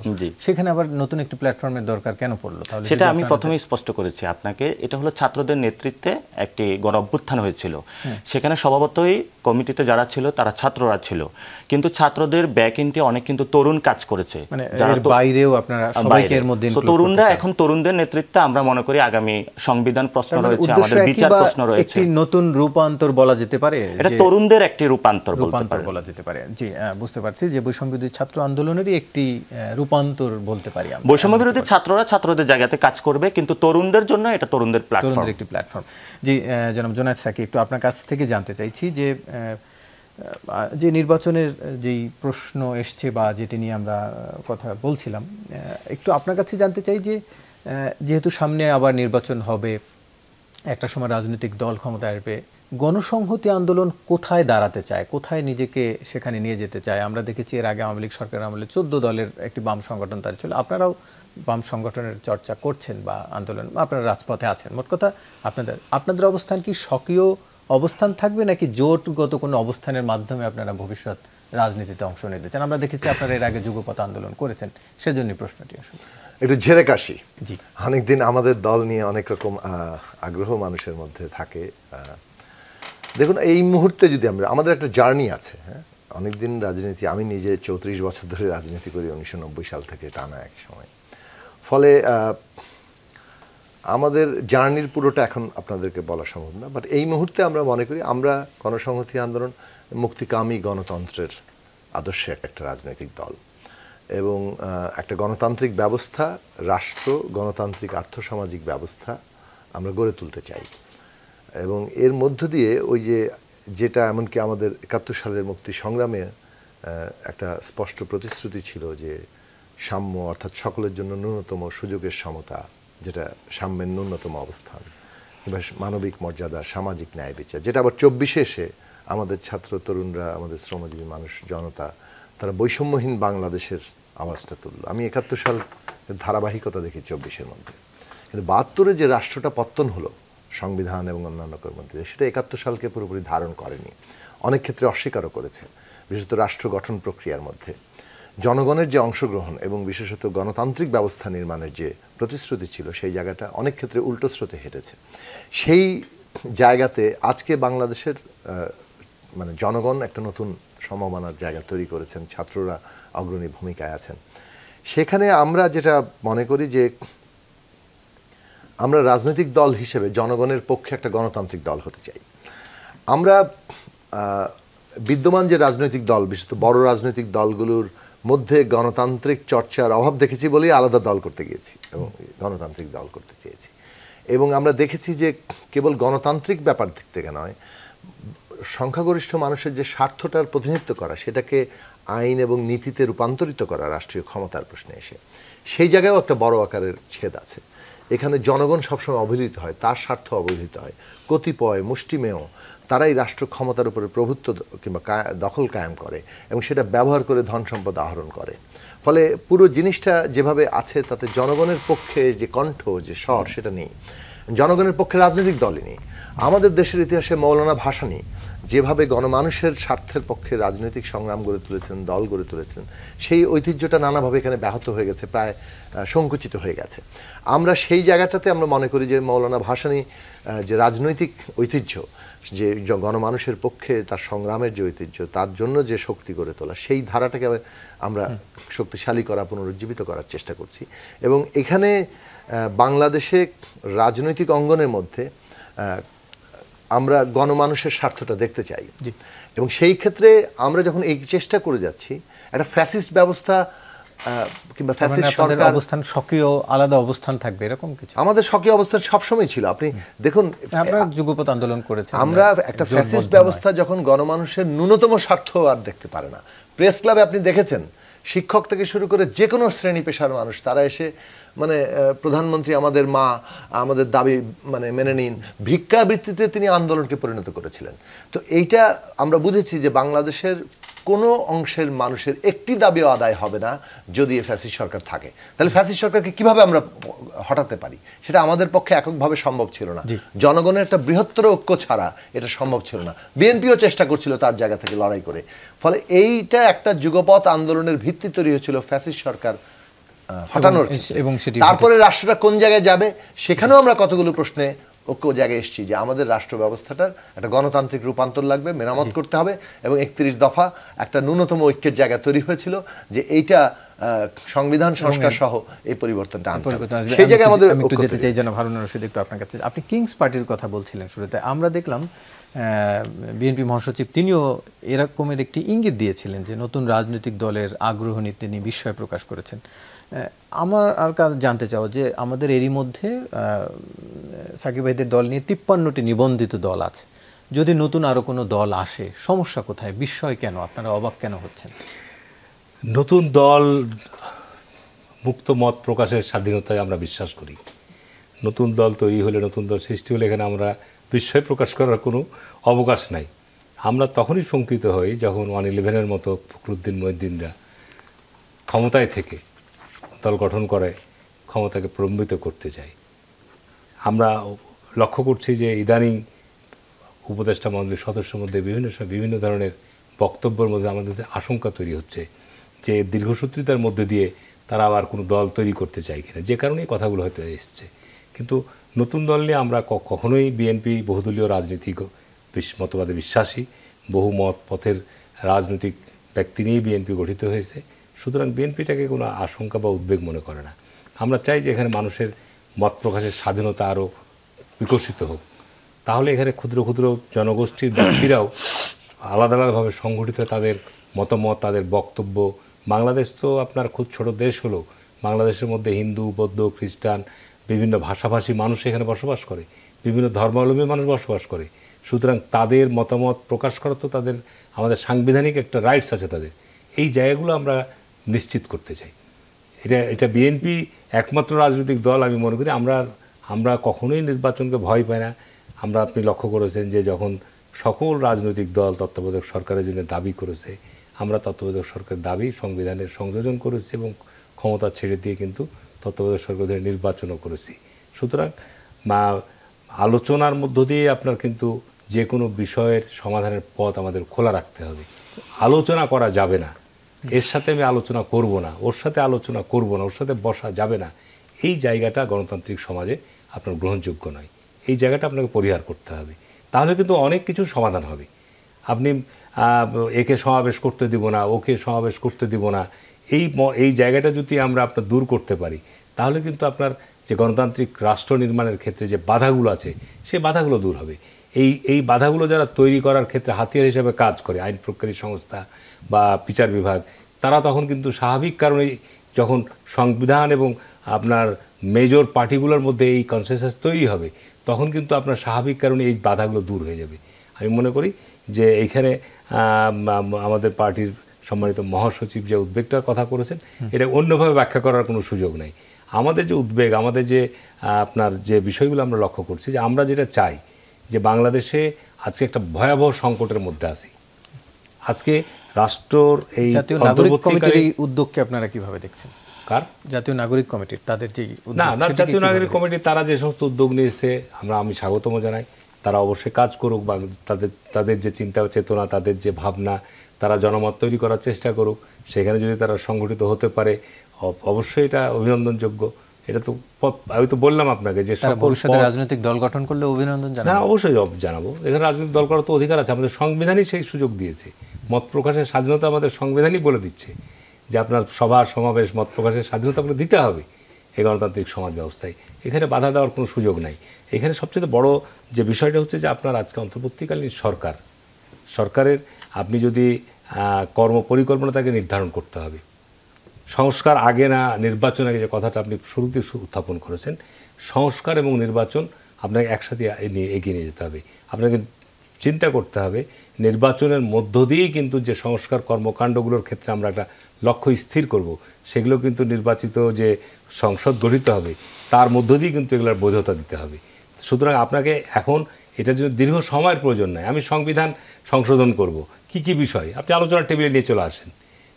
A: সেখানে আবার নতুন একটি প্ল্যাটফর্মের দরকার কেন পড়লো? তাহলে
D: সেটা আমি প্রথমেই স্পষ্ট করেছি আপনাকে, এটা হলো ছাত্রদের নেতৃত্বে একটি গণ অভ্যুত্থান হয়েছিল। সেখানে স্বভাবতই কমিটিতে যারা ছিল তারা ছাত্ররা ছিল, কিন্তু ছাত্রদের ব্যাকএন্ডে অনেক কিন্তু তরুণ কাজ করেছে,
A: মানে এর বাইরেও আপনারা সবাইকে এর মধ্যে ইনক্লুড করতে চান।
D: তরুণরা এখন তরুণদের নেতৃত্বে আমরা মনে করি আগামী সংবিধান প্রশ্ন রয়েছে, আমাদের বিচার প্রশ্ন রয়েছে,
A: নতুন রূপান্তর বলা যেতে পারে,
D: এটা তরুণদের একটি রূপান্তর
A: বলা যেতে পারে। জি, বুঝতে পারছি যে বৈষম্য বিরোধী ছাত্র আন্দোলনেরই একটি রূপান্তর বলতে পারি আমরা।
D: বৈষম্য বিরোধী ছাত্ররা ছাত্রদের জায়গাতে কাজ করবে, কিন্তু তরুণদের জন্য এটা তরুণদের প্ল্যাটফর্ম,
A: তরুণদের একটি প্ল্যাটফর্ম। জি, জনাব জুনায়েদ সাকি, একটু আপনার কাছ থেকে জানতে চাইছি যে নির্বাচনের যেই প্রশ্ন এসছে বা যেটি নিয়ে আমরা কথা বলছিলাম, একটু আপনার কাছে জানতে চাই যে যেহেতু সামনে আবার নির্বাচন হবে, একটা সময় রাজনৈতিক দল ক্ষমতায় আসবে, গণসংহতি আন্দোলন কোথায় দাঁড়াতে চায়, কোথায় নিজেকে সেখানে নিয়ে যেতে চায়? আমরা দেখেছি এর আগে আওয়ামী লীগ সরকারের আমলে 14 দলের একটি বাম সংগঠন তার ছিল, আপনারাও বাম সংগঠনের চর্চা করছেন বা আন্দোলন, আপনারা রাজপথে আছেন। মোট কথা আপনাদের অবস্থান কি স্বকীয় অবস্থান থাকবে, নাকি জোটগত কোনো অবস্থানের মাধ্যমে আপনারা ভবিষ্যৎ রাজনীতিতে অংশ নিতে চান? আমরা দেখেছি আপনারা এর আগে যুগপৎ আন্দোলন করেছেন, সেজন্যই প্রশ্নটি আসলে
C: একটু ঝেড়ে কাশি।
A: জি,
C: অনেকদিন আমাদের দল নিয়ে অনেক রকম আগ্রহ মানুষের মধ্যে থাকে। দেখুন, এই মুহূর্তে যদি আমাদের একটা জার্নি আছে, হ্যাঁ, অনেকদিন রাজনীতি, আমি নিজে 34 বছর ধরে রাজনীতি করি, 1990 সাল থেকে টানা এক সময়। ফলে আমাদের জার্নির পুরোটা এখন আপনাদেরকে বলা সম্ভব না, বাট এই মুহূর্তে আমরা মনে করি আমরা গণসংহতি আন্দোলন মুক্তিকামী গণতন্ত্রের আদর্শে একটা রাজনৈতিক দল, এবং একটা গণতান্ত্রিক ব্যবস্থা, রাষ্ট্র, গণতান্ত্রিক আর্থসামাজিক ব্যবস্থা আমরা গড়ে তুলতে চাই। এবং এর মধ্য দিয়ে ওই যেটা এমনকি আমাদের 71 সালের মুক্তি সংগ্রামে একটা স্পষ্ট প্রতিশ্রুতি ছিল যে সাম্য, অর্থাৎ সকলের জন্য ন্যূনতম সুযোগের সমতা, যেটা সাম্যের ন্যূনতম অবস্থান, কিংবা মানবিক মর্যাদা, সামাজিক ন্যায় বিচার, যেটা আবার 24-এ এসে আমাদের ছাত্র তরুণরা, আমাদের শ্রমজীবী মানুষ, জনতা, তারা বৈষম্যহীন বাংলাদেশের আওয়াজটা তুলল। আমি 71 সাল ধারাবাহিকতা দেখি 24-এর মধ্যে, কিন্তু 72-এ যে রাষ্ট্রটা পত্তন হলো সংবিধান এবং অন্যান্য কর্মী, সেটা 71 সালকে পুরোপুরি ধারণ করেনি, অনেক ক্ষেত্রে অস্বীকারও করেছে। বিশেষত রাষ্ট্র গঠন প্রক্রিয়ার মধ্যে জনগণের যে অংশগ্রহণ এবং বিশেষত গণতান্ত্রিক ব্যবস্থা নির্মাণের যে প্রতিশ্রুতি ছিল, সেই জায়গাটা অনেক ক্ষেত্রে উল্টো স্রোতে হেঁটেছে। সেই জায়গাতে আজকে বাংলাদেশের মানে জনগণ একটা নতুন সম্ভাবনার জায়গা তৈরি করেছেন, ছাত্ররা অগ্রণী ভূমিকায় আছেন। সেখানে আমরা যেটা মনে করি যে আমরা রাজনৈতিক দল হিসেবে জনগণের পক্ষে একটা গণতান্ত্রিক দল হতে চাই। আমরা বিদ্যমান যে রাজনৈতিক দল, বিশেষত বড় রাজনৈতিক দলগুলোর মধ্যে গণতান্ত্রিক চর্চার অভাব দেখেছি বলেই আলাদা দল করতে গিয়েছি এবং গণতান্ত্রিক দল করতে চেয়েছি। এবং আমরা দেখেছি যে কেবল গণতান্ত্রিক ব্যাপার দিক থেকে নয়, সংখ্যাগরিষ্ঠ মানুষের যে স্বার্থটার প্রতিনিধিত্ব করা, সেটাকে আইন এবং নীতিতে রূপান্তরিত করা রাষ্ট্রীয় ক্ষমতার প্রশ্নে এসে, সেই জায়গায়ও একটা বড় আকারের ছেদ আছে। এখানে জনগণ সবসময় অবহেলিত হয়, তার স্বার্থ অবহেলিত হয়। কতিপয় মুষ্টিমেয় তারাই রাষ্ট্র ক্ষমতার উপরে প্রভুত্ব কিংবা দখল কায়েম করে এবং সেটা ব্যবহার করে ধন সম্পদ আহরণ করে। ফলে পুরো জিনিসটা যেভাবে আছে তাতে জনগণের পক্ষে যে কণ্ঠ, যে স্বর, সেটা নেই। জনগণের পক্ষে রাজনৈতিক দলই নেই। আমাদের দেশের ইতিহাসে মৌলানা ভাসানী যেভাবে গণমানুষের স্বার্থের পক্ষে রাজনৈতিক সংগ্রাম গড়ে তুলেছেন, দল গড়ে তুলেছেন, সেই ঐতিহ্যটা নানাভাবে এখানে ব্যাহত হয়ে গেছে, প্রায় সংকুচিত হয়ে গেছে। আমরা সেই জায়গাটাতে আমরা মনে করি যে মৌলানা ভাসানী যে রাজনৈতিক ঐতিহ্য, যে গণমানুষের পক্ষে তার সংগ্রামের যে ঐতিহ্য, তার জন্য যে শক্তি গড়ে তোলা, সেই ধারাটাকে আমরা শক্তিশালী করা, পুনরুজ্জীবিত করার চেষ্টা করছি। এবং এখানে বাংলাদেশে রাজনৈতিক অঙ্গনের মধ্যে আমরা গণমানুষের স্বার্থটা দেখতে চাই। এবং সেই ক্ষেত্রে আমরা যখন এই চেষ্টা করে যাচ্ছি, একটা ফ্যাসিস্ট ব্যবস্থা কিংবা ফ্যাসিস্ট সরকার
A: অবস্থান, স্বকীয় আলাদা অবস্থান থাকবে এরকম কিছু?
C: আমাদের স্বকীয় অবস্থান সবসময় ছিল। আপনি দেখুন,
A: আমরা যুগপৎ আন্দোলন করেছি,
C: আমরা একটা ফ্যাসিস্ট ব্যবস্থা যখন গণমানুষের ন্যূনতম স্বার্থ আর দেখতে পারে না। প্রেস ক্লাবে আপনি দেখেছেন, শিক্ষক থেকে শুরু করে যে কোনো শ্রেণী পেশার মানুষ তারা এসে মানে প্রধানমন্ত্রী আমাদের মা, আমাদের দাবি মানে মেনে নিন, ভিক্ষাবৃত্তিতে তিনি আন্দোলনকে পরিণত করেছিলেন। তো এইটা আমরা বুঝেছি যে বাংলাদেশের কোনো অংশের মানুষের একটি দাবিও আদায় হবে না যদি ফ্যাসিস্ট সরকার থাকে। তাহলে ফ্যাসিস্ট সরকারকে কিভাবে আমরা হটাতে পারি, সেটা আমাদের পক্ষে এককভাবে সম্ভব ছিল না। জনগণের একটা বৃহত্তর ঐক্য ছাড়া এটা সম্ভব ছিল না। বিএনপিও চেষ্টা করছিল তার জায়গা থেকে লড়াই করে। ফলে এইটা একটা যুগপৎ আন্দোলনের ভিত্তি তৈরি হয়েছিল ফ্যাসিস্ট সরকার হটানোর। এবং তারপরে রাষ্ট্রটা কোন জায়গায় যাবে, সেখানেও আমরা কতগুলো প্রশ্নে ঐক্য জায়গায় এসেছি যে আমাদের রাষ্ট্র ব্যবস্থাটার একটা গণতান্ত্রিক রূপান্তর লাগবে, মেরামত করতে হবে। এবং 31 দফা একটা ন্যূনতম ঐক্যের জায়গা তৈরি হয়েছিল যে এইটা সংবিধান সংস্কার সহ এই পরিবর্তনটা আনতে হবে। সেই জায়গায় আমাদের
A: একটু যেতে চাই যেন হারুন রশিদ, একটু আপনার কাছে। আপনি কিংস পার্টির কথা বলছিলেন শুরুতে, আমরা দেখলাম বিএনপি মহাসচিব তিনিও এরকমের একটি ইঙ্গিত দিয়েছিলেন যে নতুন রাজনৈতিক দলের আগ্রহ নিয়ে তিনি বিস্ময় প্রকাশ করেছেন। আমার আর কাছে জানতে চাও যে আমাদের এরই মধ্যে সাকিব ভাইদের দল নিয়ে 53টি নিবন্ধিত দল আছে। যদি নতুন আরো কোনো দল আসে, সমস্যা কোথায়, বিস্ময় কেন, আপনারা অবাক কেন হচ্ছেন?
B: নতুন দল, মুক্ত মত প্রকাশের স্বাধীনতায় আমরা বিশ্বাস করি। নতুন দল তৈরি হলে, নতুন দল সৃষ্টি হলে এখানে আমরা বিস্ময় প্রকাশ করার কোনো অবকাশ নাই। আমরা তখনই শঙ্কিত হই যখন 111-এর মতো ফখরুদ্দিন মহিউদ্দিনরা ক্ষমতায় থেকে দল গঠন করে ক্ষমতাকে প্রলম্বিত করতে চায়। আমরা লক্ষ্য করছি যে ইদানিং উপদেষ্টা মণ্ডলীর সদস্যের মধ্যে বিভিন্ন ধরনের বক্তব্যের মধ্যে আমাদের আশঙ্কা তৈরি হচ্ছে যে দীর্ঘসূত্রিতার মধ্যে দিয়ে তারা আবার কোনো দল তৈরি করতে চায় কিনা, যে কারণে এই কথাগুলো হয়তো এসছে। কিন্তু নতুন দল নিয়ে আমরা কখনোই, বিএনপি বহুদলীয় রাজনীতিক মতবাদে বিশ্বাসী, বহু মত পথের রাজনৈতিক ব্যক্তি নিয়েই বিএনপি গঠিত হয়েছে। সুতরাং বিএনপিটাকে কোনো আশঙ্কা বা উদ্বেগ মনে করে না। আমরা চাই যে এখানে মানুষের মত প্রকাশের স্বাধীনতা আরও বিকশিত হোক। তাহলে এখানে ক্ষুদ্র ক্ষুদ্র জনগোষ্ঠীর ব্যক্তিরাও আলাদা আলাদাভাবে সংগঠিত তাদের মতামত, তাদের বক্তব্য। বাংলাদেশ তো আপনার খুব ছোট দেশ হলো, বাংলাদেশের মধ্যে হিন্দু, বৌদ্ধ, খ্রিস্টান, বিভিন্ন ভাষাভাষী মানুষ এখানে বসবাস করে, বিভিন্ন ধর্মাবলম্বী মানুষ বসবাস করে। সুতরাং তাদের মতামত প্রকাশ করা তো তাদের, আমাদের সাংবিধানিক একটা রাইটস আছে তাদের। এই জায়গাগুলো আমরা নিশ্চিত করতে চাই। এটা বিএনপি একমাত্র রাজনৈতিক দল আমি মনে করি। আমরা কখনোই নির্বাচনকে ভয় পাই না। আপনি লক্ষ্য করেছেন যে যখন সকল রাজনৈতিক দল তত্ত্বাবধায়ক সরকারের জন্য দাবি করেছে, আমরা তত্ত্বাবধায়ক সরকারের দাবি সংবিধানের সংযোজন করেছি এবং ক্ষমতা ছেড়ে দিয়ে কিন্তু তত্ত্বাবধায়ক সরকারের নির্বাচনও করেছি। সুতরাং আলোচনার মধ্য দিয়ে আপনার কিন্তু যে কোনো বিষয়ের সমাধানের পথ আমাদের খোলা রাখতে হবে। আলোচনা করা যাবে না, এর সাথে আমি আলোচনা করব না, ওর সাথে আলোচনা করব না, ওর সাথে বসা যাবে না, এই জায়গাটা গণতান্ত্রিক সমাজে আপনার গ্রহণযোগ্য নয়। এই জায়গাটা আপনাকে পরিহার করতে হবে। তাহলে কিন্তু অনেক কিছু সমাধান হবে। আপনি একে সমাবেশ করতে দিব না, ওকে সমাবেশ করতে দিব না, এই জায়গাটা যদি আমরা আপনার দূর করতে পারি, তাহলে কিন্তু আপনার যে গণতান্ত্রিক রাষ্ট্র নির্মাণের ক্ষেত্রে যে বাধাগুলো আছে সেই বাধাগুলো দূর হবে। এই বাধাগুলো যারা তৈরি করার ক্ষেত্রে হাতিয়ার হিসেবে কাজ করে, আইন প্রয়োগকারী সংস্থা বা বিচার বিভাগ, তারা তখন কিন্তু স্বাভাবিক কারণে যখন সংবিধান এবং আপনার মেজর পার্টিগুলোর মধ্যে এই কনসেনসাস তৈরি হবে, তখন কিন্তু আপনার স্বাভাবিক কারণে এই বাধাগুলো দূর হয়ে যাবে। আমি মনে করি যে এইখানে আমাদের পার্টির সম্মানিত মহাসচিব যে উদ্বেগটার কথা করেছেন, এটা অন্যভাবে ব্যাখ্যা করার কোনো সুযোগ নেই। আমাদের যে উদ্বেগ, আমাদের যে আপনার যে বিষয়গুলো আমরা লক্ষ্য করছি, যে আমরা যেটা চাই যে বাংলাদেশে আজকে একটা ভয়াবহ সংকটের মধ্যে আছি। আজকে রাষ্ট্রর এই
A: জাতীয় নাগরিক কমিটির এই উদ্যোগকে আপনারা কিভাবে দেখছেন?
B: কার?
A: জাতীয় নাগরিক কমিটির তাদের যে
B: না, জাতীয় নাগরিক কমিটি তারা যে সমস্ত উদ্যোগ নিয়েছে আমি স্বাগতম জানাই। তারা অবশ্যই কাজ করুক, বা তাদের যে চিন্তা চেতনা, তাদের যে ভাবনা, তারা জনমত তৈরি করার চেষ্টা করুক। সেখানে যদি তারা সংগঠিত হতে পারে, অবশ্যই এটা অভিনন্দনযোগ্য। এটা তো আমি তো বললাম আপনাকে যে
A: ভবিষ্যতে রাজনৈতিক দল গঠন করলে অভিনন্দন জানাবো।
B: না, অবশ্যই জানাবো। এখানে রাজনৈতিক দল করার তো অধিকার আছে, আমাদের সংবিধানই সেই সুযোগ দিয়েছে। মত প্রকাশের স্বাধীনতা আমাদের সংবিধানই বলে দিচ্ছে যে আপনার সভা সমাবেশ মত প্রকাশের স্বাধীনতা আপনাকে দিতে হবে এই গণতান্ত্রিক সমাজ ব্যবস্থায়। এখানে বাধা দেওয়ার কোনো সুযোগ নাই। এখানে সবচেয়ে বড় যে বিষয়টা হচ্ছে যে আপনার আজকে অন্তর্বর্তীকালীন সরকারের আপনি যদি কর্মপরিকল্পনা তাকে নির্ধারণ করতে হবে। সংস্কার আগে না নির্বাচন আগে, যে কথাটা আপনি শুরুতে উত্থাপন করেছেন, সংস্কার এবং নির্বাচন আপনাকে একসাথে এগিয়ে নিয়ে যেতে হবে। আপনাকে চিন্তা করতে হবে নির্বাচনের মধ্য দিয়েই কিন্তু যে সংস্কার কর্মকাণ্ডগুলোর ক্ষেত্রে আমরা একটা লক্ষ্য স্থির করব, সেগুলো কিন্তু নির্বাচিত যে সংসদ গঠিত হবে তার মধ্য দিয়ে কিন্তু এগুলোর বৈধতা দিতে হবে। সুতরাং আপনাকে এখন এটার জন্য দীর্ঘ সময়ের প্রয়োজন নাই। আমি সংবিধান সংশোধন করব, কি বিষয় আপনি আলোচনার টেবিলে নিয়ে চলে আসেন,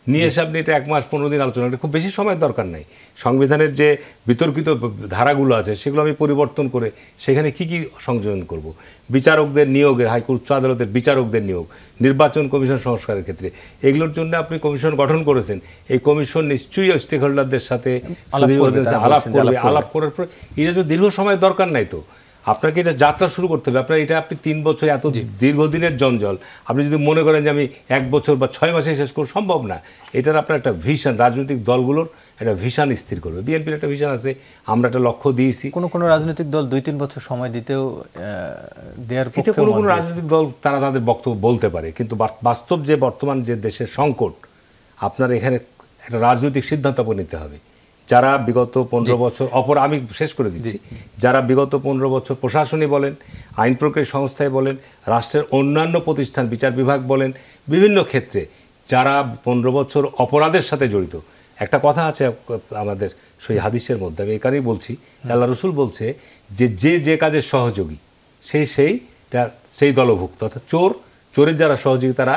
B: নিয়ে এসে আপনি এটা 1 মাস 15 দিন আলোচনা, খুব বেশি সময়ের দরকার নাই। সংবিধানের যে বিতর্কিত ধারাগুলো আছে সেগুলো আমি পরিবর্তন করে সেখানে কি সংযোজন করব, বিচারকদের নিয়োগের, হাইকোর্ট উচ্চ আদালতের বিচারকদের নিয়োগ, নির্বাচন কমিশন সংস্কারের ক্ষেত্রে, এগুলোর জন্য আপনি কমিশন গঠন করেছেন। এই কমিশন নিশ্চয়ই স্টেক হোল্ডারদের সাথে আলাপ করার পর এটা তো দীর্ঘ সময়ের দরকার নাই। তো আপনাকে এটা যাত্রা শুরু করতে হবে। আপনি 3 বছর এত দীর্ঘদিনের জঞ্জল আপনি যদি মনে করেন যে আমি 1 বছর বা 6 মাসে শেষ করব, সম্ভব না। এটার আপনার একটা ভিশন, রাজনৈতিক দলগুলোর একটা ভিশন স্থির করবে। বিএনপির একটা ভিশন আছে, আমরা একটা লক্ষ্য দিয়েছি।
A: কোনো রাজনৈতিক দল 2-3 বছর সময় দিতেও দেওয়ার পক্ষে
B: কোনো রাজনৈতিক দল তারা তাদের বক্তব্য বলতে পারে, কিন্তু বাস্তব যে বর্তমান যে দেশের সংকট, আপনার এখানে একটা রাজনৈতিক সিদ্ধান্ত নিতে হবে। যারা বিগত 15 বছর আমি শেষ করে দিচ্ছি, যারা বিগত 15 বছর প্রশাসনই বলেন, আইন প্রয়োগকারী সংস্থায় বলেন, রাষ্ট্রের অন্যান্য প্রতিষ্ঠান, বিচার বিভাগ বলেন, বিভিন্ন ক্ষেত্রে যারা 15 বছর অপরাধের সাথে জড়িত। একটা কথা আছে আমাদের সেই হাদিসের মধ্যে, আমি এখানেই বলছি, আল্লাহ রসুল বলছে যে কাজের সহযোগী সেই দলভুক্ত। অর্থাৎ চোরের যারা সহযোগী তারা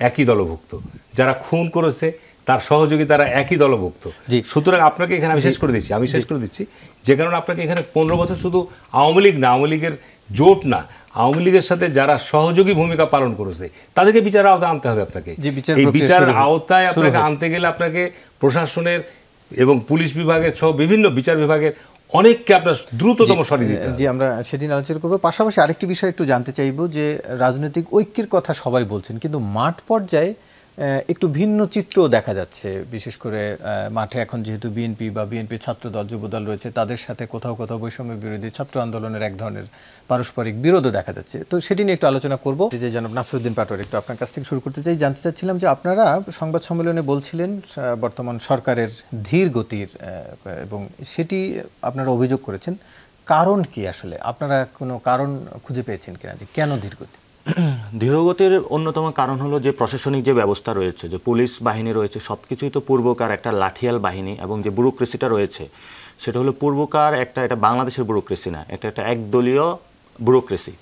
B: একই দলভুক্ত, যারা খুন করেছে তার সহযোগী তারা একই দলভুক্ত। সুতরাং আপনাকে এখানে আমি শেষ করে দিচ্ছি যে কারণে আপনাকে এখানে 15 বছর শুধু আওয়ামী লীগ না, আওয়ামী লীগের জোট না, আওয়ামী লীগের সাথে যারা সহযোগী ভূমিকা পালন করেছে তাদেরকে বিচারের আওতায় আনতে হবে। আপনাকে এই বিচারের আওতায় আপনাকে আনতে গেলে আপনাকে প্রশাসনের এবং পুলিশ বিভাগের সহ বিভিন্ন বিচার বিভাগের অনেককে আপনার দ্রুততম সরিয়ে দিতে হবে।
A: আমরা সেদিন আলোচনা করবো। পাশাপাশি আরেকটি বিষয় একটু জানতে চাইব যে রাজনৈতিক ঐক্যের কথা সবাই বলছেন, কিন্তু মাঠ পর্যায়ে একটু ভিন্ন চিত্র দেখা যাচ্ছে। বিশেষ করে মাঠে এখন যেহেতু বিএনপি বা বিএনপির ছাত্রদল যুবদল রয়েছে, তাদের সাথে কোথাও বৈষম্য বিরোধী ছাত্র আন্দোলনের এক ধরনের পারস্পরিক বিরোধও দেখা যাচ্ছে। তো সেটি নিয়ে একটু আলোচনা করব। যে জনাব নাসিরউদ্দিন পাটোয়ারি, একটু আপনার কাছ থেকে শুরু করতে চাই। জানতে চাচ্ছিলাম যে আপনারা সংবাদ সম্মেলনে বলছিলেন বর্তমান সরকারের ধীর গতির, এবং সেটি আপনারা অভিযোগ করেছেন। কারণ কি আসলে আপনারা কোনো কারণ খুঁজে পেয়েছেন কিনা যে কেন ধীর গতি?
D: ধীরগতির অন্যতম কারণ হলো যে প্রশাসনিক যে ব্যবস্থা রয়েছে, যে পুলিশ বাহিনী রয়েছে, সব কিছুই তো পূর্বকার একটা লাঠিয়াল বাহিনী, এবং যে ব্যুরোক্রেসিটা রয়েছে সেটা হলো পূর্বকার এটা বাংলাদেশের ব্যুরোক্রেসি না, একটা একদলীয় ব্যুরোক্রেসি।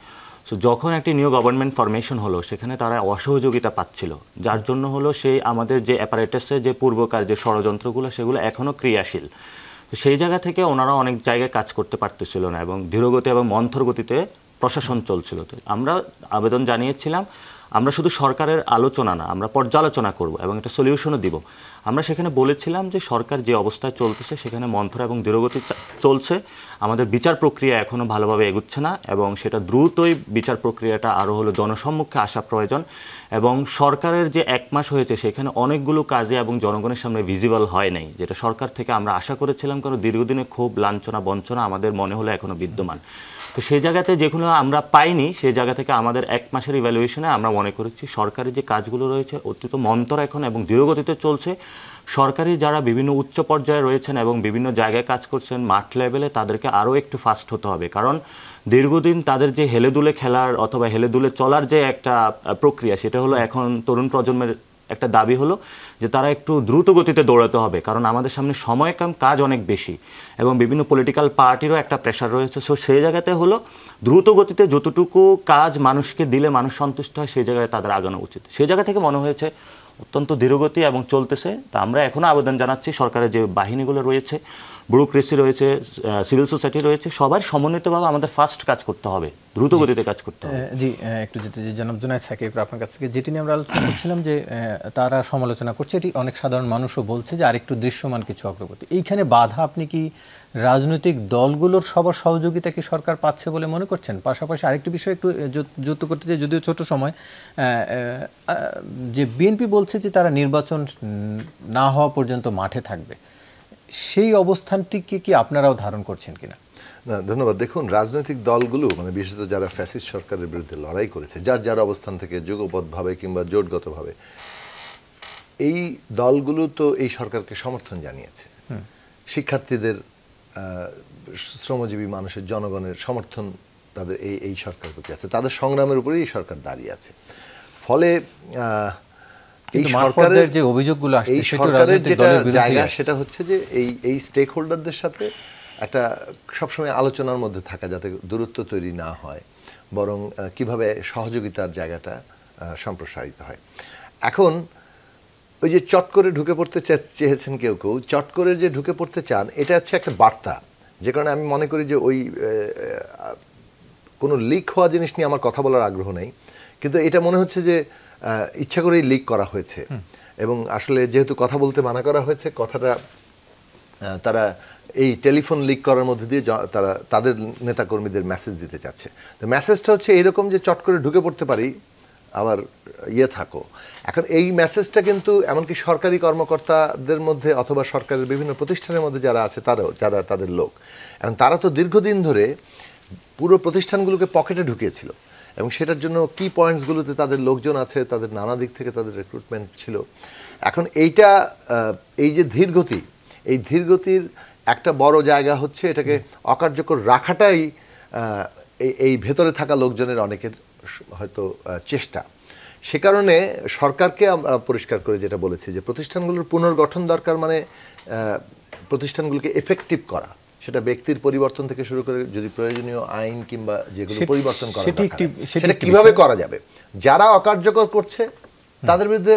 D: সো যখন একটি নিউ গভর্নমেন্ট ফরমেশন হলো সেখানে তারা অসহযোগিতা পাচ্ছিল, যার জন্য হলো সেই আমাদের যে অ্যাপারেটাসে যে পূর্বকার যে ষড়যন্ত্রগুলো সেগুলো এখনও ক্রিয়াশীল। সেই জায়গা থেকে ওনারা অনেক জায়গায় কাজ করতে পারতেছিল না, এবং ধীরগতি এবং মন্থর গতিতে প্রশাসন চলছিল। তো আমরা আবেদন জানিয়েছিলাম আমরা শুধু সরকারের আলোচনা না, আমরা পর্যালোচনা করব এবং একটা সলিউশনও দিব। আমরা সেখানে বলেছিলাম যে সরকার যে অবস্থায় চলতেছে সেখানে মন্থর এবং ধীরগতি চলছে, আমাদের বিচার প্রক্রিয়া এখনও ভালোভাবে এগুচ্ছে না এবং সেটা দ্রুতই বিচার প্রক্রিয়াটা আরও হলো জনসম্মুখে আসা প্রয়োজন। এবং সরকারের যে 1 মাস হয়েছে সেখানে অনেকগুলো কাজে এবং জনগণের সামনে ভিজিবল হয় নাই, যেটা সরকার থেকে আমরা আশা করেছিলাম, কারণ দীর্ঘদিনে খুব লাঞ্ছনা বঞ্চনা আমাদের মনে হলো এখনও বিদ্যমান। তো সেই জায়গাতে যেগুলো আমরা পাইনি সেই জায়গা থেকে আমাদের 1 মাসের ইভ্যালুয়েশনে আমরা মনে করেছি সরকারি যে কাজগুলো রয়েছে অত্যন্ত মন্থর এখন এবং ধীরগতিতে চলছে। সরকারি যারা বিভিন্ন উচ্চ পর্যায়ে রয়েছেন এবং বিভিন্ন জায়গায় কাজ করছেন মাঠ লেভেলে, তাদেরকে আরও একটু ফাস্ট হতে হবে, কারণ দীর্ঘদিন তাদের যে হেলেদুলে খেলার অথবা হেলেদুলে চলার যে একটা প্রক্রিয়া, সেটা হলো এখন তরুণ প্রজন্মের একটা দাবি হলো যে তারা একটু দ্রুত গতিতে দৌড়াতে হবে, কারণ আমাদের সামনে সময় কম, কাজ অনেক বেশি এবং বিভিন্ন পলিটিক্যাল পার্টিরও একটা প্রেশার রয়েছে। সো সেই জায়গাতে হলো দ্রুত গতিতে যতটুকু কাজ মানুষকে দিলে মানুষ সন্তুষ্ট হয় সেই জায়গায় তাদের আগানো উচিত। সেই জায়গা থেকে মনে হয়েছে অত্যন্ত ধীরগতি এবং চলতেছে। তা আমরা এখনও আবেদন জানাচ্ছি সরকারের যে বাহিনীগুলো রয়েছে, ব্যুরোক্রেসি রয়েছে, সিভিল সোসাইটি রয়েছে, সবার সমন্বিতভাবে আমাদের ফাস্ট কাজ করতে হবে, দ্রুত গতিতে কাজ করতে হবে।
A: জি, একটু যেতে যে জনাব জুনায়েদ সাকিব আপনার কাছ থেকে যেটি নিয়ে আমরা আলোচনা করছিলাম যে তারা সমালোচনা করছে, এটি অনেক সাধারণ মানুষও বলছে যে আরেকটু দৃশ্যমান কিছু অগ্রগতি। এইখানে বাধা আপনি কি রাজনৈতিক দলগুলোর সবার সহযোগিতা কি সরকার পাচ্ছে বলে মনে করছেন? পাশাপাশি আরেকটি বিষয় একটু যুক্ত করতে চাই, যদিও ছোট সময়, যে বিএনপি বলছে যে তারা নির্বাচন না হওয়া পর্যন্ত মাঠে থাকবে, সেই অবস্থানটিকে কি আপনারাও ধারণ করছেন কিনা?
C: না, ধন্যবাদ। দেখুন, রাজনৈতিক দলগুলো মানে বিশেষত যারা ফ্যাসিস্ট সরকারের বিরুদ্ধে লড়াই করেছে, যার অবস্থান থেকে যুগপৎভাবে কিংবা জোটগতভাবে, এই দলগুলো তো এই সরকারকে সমর্থন জানিয়েছে। শিক্ষার্থীদের, শ্রমজীবী মানুষের, জনগণের সমর্থন তাদের এই সরকারের প্রতি আছে, তাদের সংগ্রামের উপরেই এই সরকার দাঁড়িয়ে আছে। ফলে এই সরকারের যে অভিযোগগুলো আসছে, এই সরকারের যেটা জায়গা সেটা হচ্ছে যে এই স্টেক হোল্ডারদের সাথে একটা সবসময় আলোচনার মধ্যে থাকা, যাতে দূরত্ব তৈরি না হয়, বরং কিভাবে সহযোগিতার জায়গাটা সম্প্রসারিত হয়। এখন ওই যে চট করে ঢুকে পড়তে চেয়েছেন কেউ চট করে যে ঢুকে পড়তে চান, এটা হচ্ছে একটা বার্তা, যে কারণে আমি মনে করি যে ওই কোনো লিক হওয়া জিনিস নিয়ে আমার কথা বলার আগ্রহ নেই, কিন্তু এটা মনে হচ্ছে যে ইচ্ছা করেই লিক করা হয়েছে এবং আসলে যেহেতু কথা বলতে মানা করা হয়েছে, কথাটা তারা এই টেলিফোন লিক করার মধ্যে দিয়ে তারা তাদের নেতাকর্মীদের মেসেজ দিতে চাচ্ছে। তো মেসেজটা হচ্ছে এইরকম যে চট করে ঢুকে পড়তে পারি, আবার থাকো। এখন এই মেসেজটা কিন্তু এমনকি সরকারি কর্মকর্তাদের মধ্যে অথবা সরকারের বিভিন্ন প্রতিষ্ঠানের মধ্যে যারা আছে যারা তাদের লোক, এখন তারা তো দীর্ঘদিন ধরে পুরো প্রতিষ্ঠানগুলোকে পকেটে ঢুকিয়েছিল এবং সেটার জন্য কি পয়েন্টসগুলোতে তাদের লোকজন আছে, তাদের নানা দিক থেকে তাদের রিক্রুটমেন্ট ছিল। এখন এই যে ধীরগতি, এই ধীরগতির একটা বড় জায়গা হচ্ছে এটাকে অকার্যকর রাখাটাই এই ভেতরে থাকা লোকজনের অনেকের হয়তো চেষ্টা। সে কারণে সরকারকে আমরা পরিষ্কার করে যেটা বলেছি যে প্রতিষ্ঠানগুলোর পুনর্গঠন দরকার, মানে প্রতিষ্ঠানগুলোকে এফেক্টিভ করা, সেটা ব্যক্তির পরিবর্তন থেকে শুরু করে যদি প্রয়োজনীয় আইন কিংবা যেগুলো পরিবর্তন করা সেটা কিভাবে করা যাবে। যারা অকার্যকর করছে তাদের বিরুদ্ধে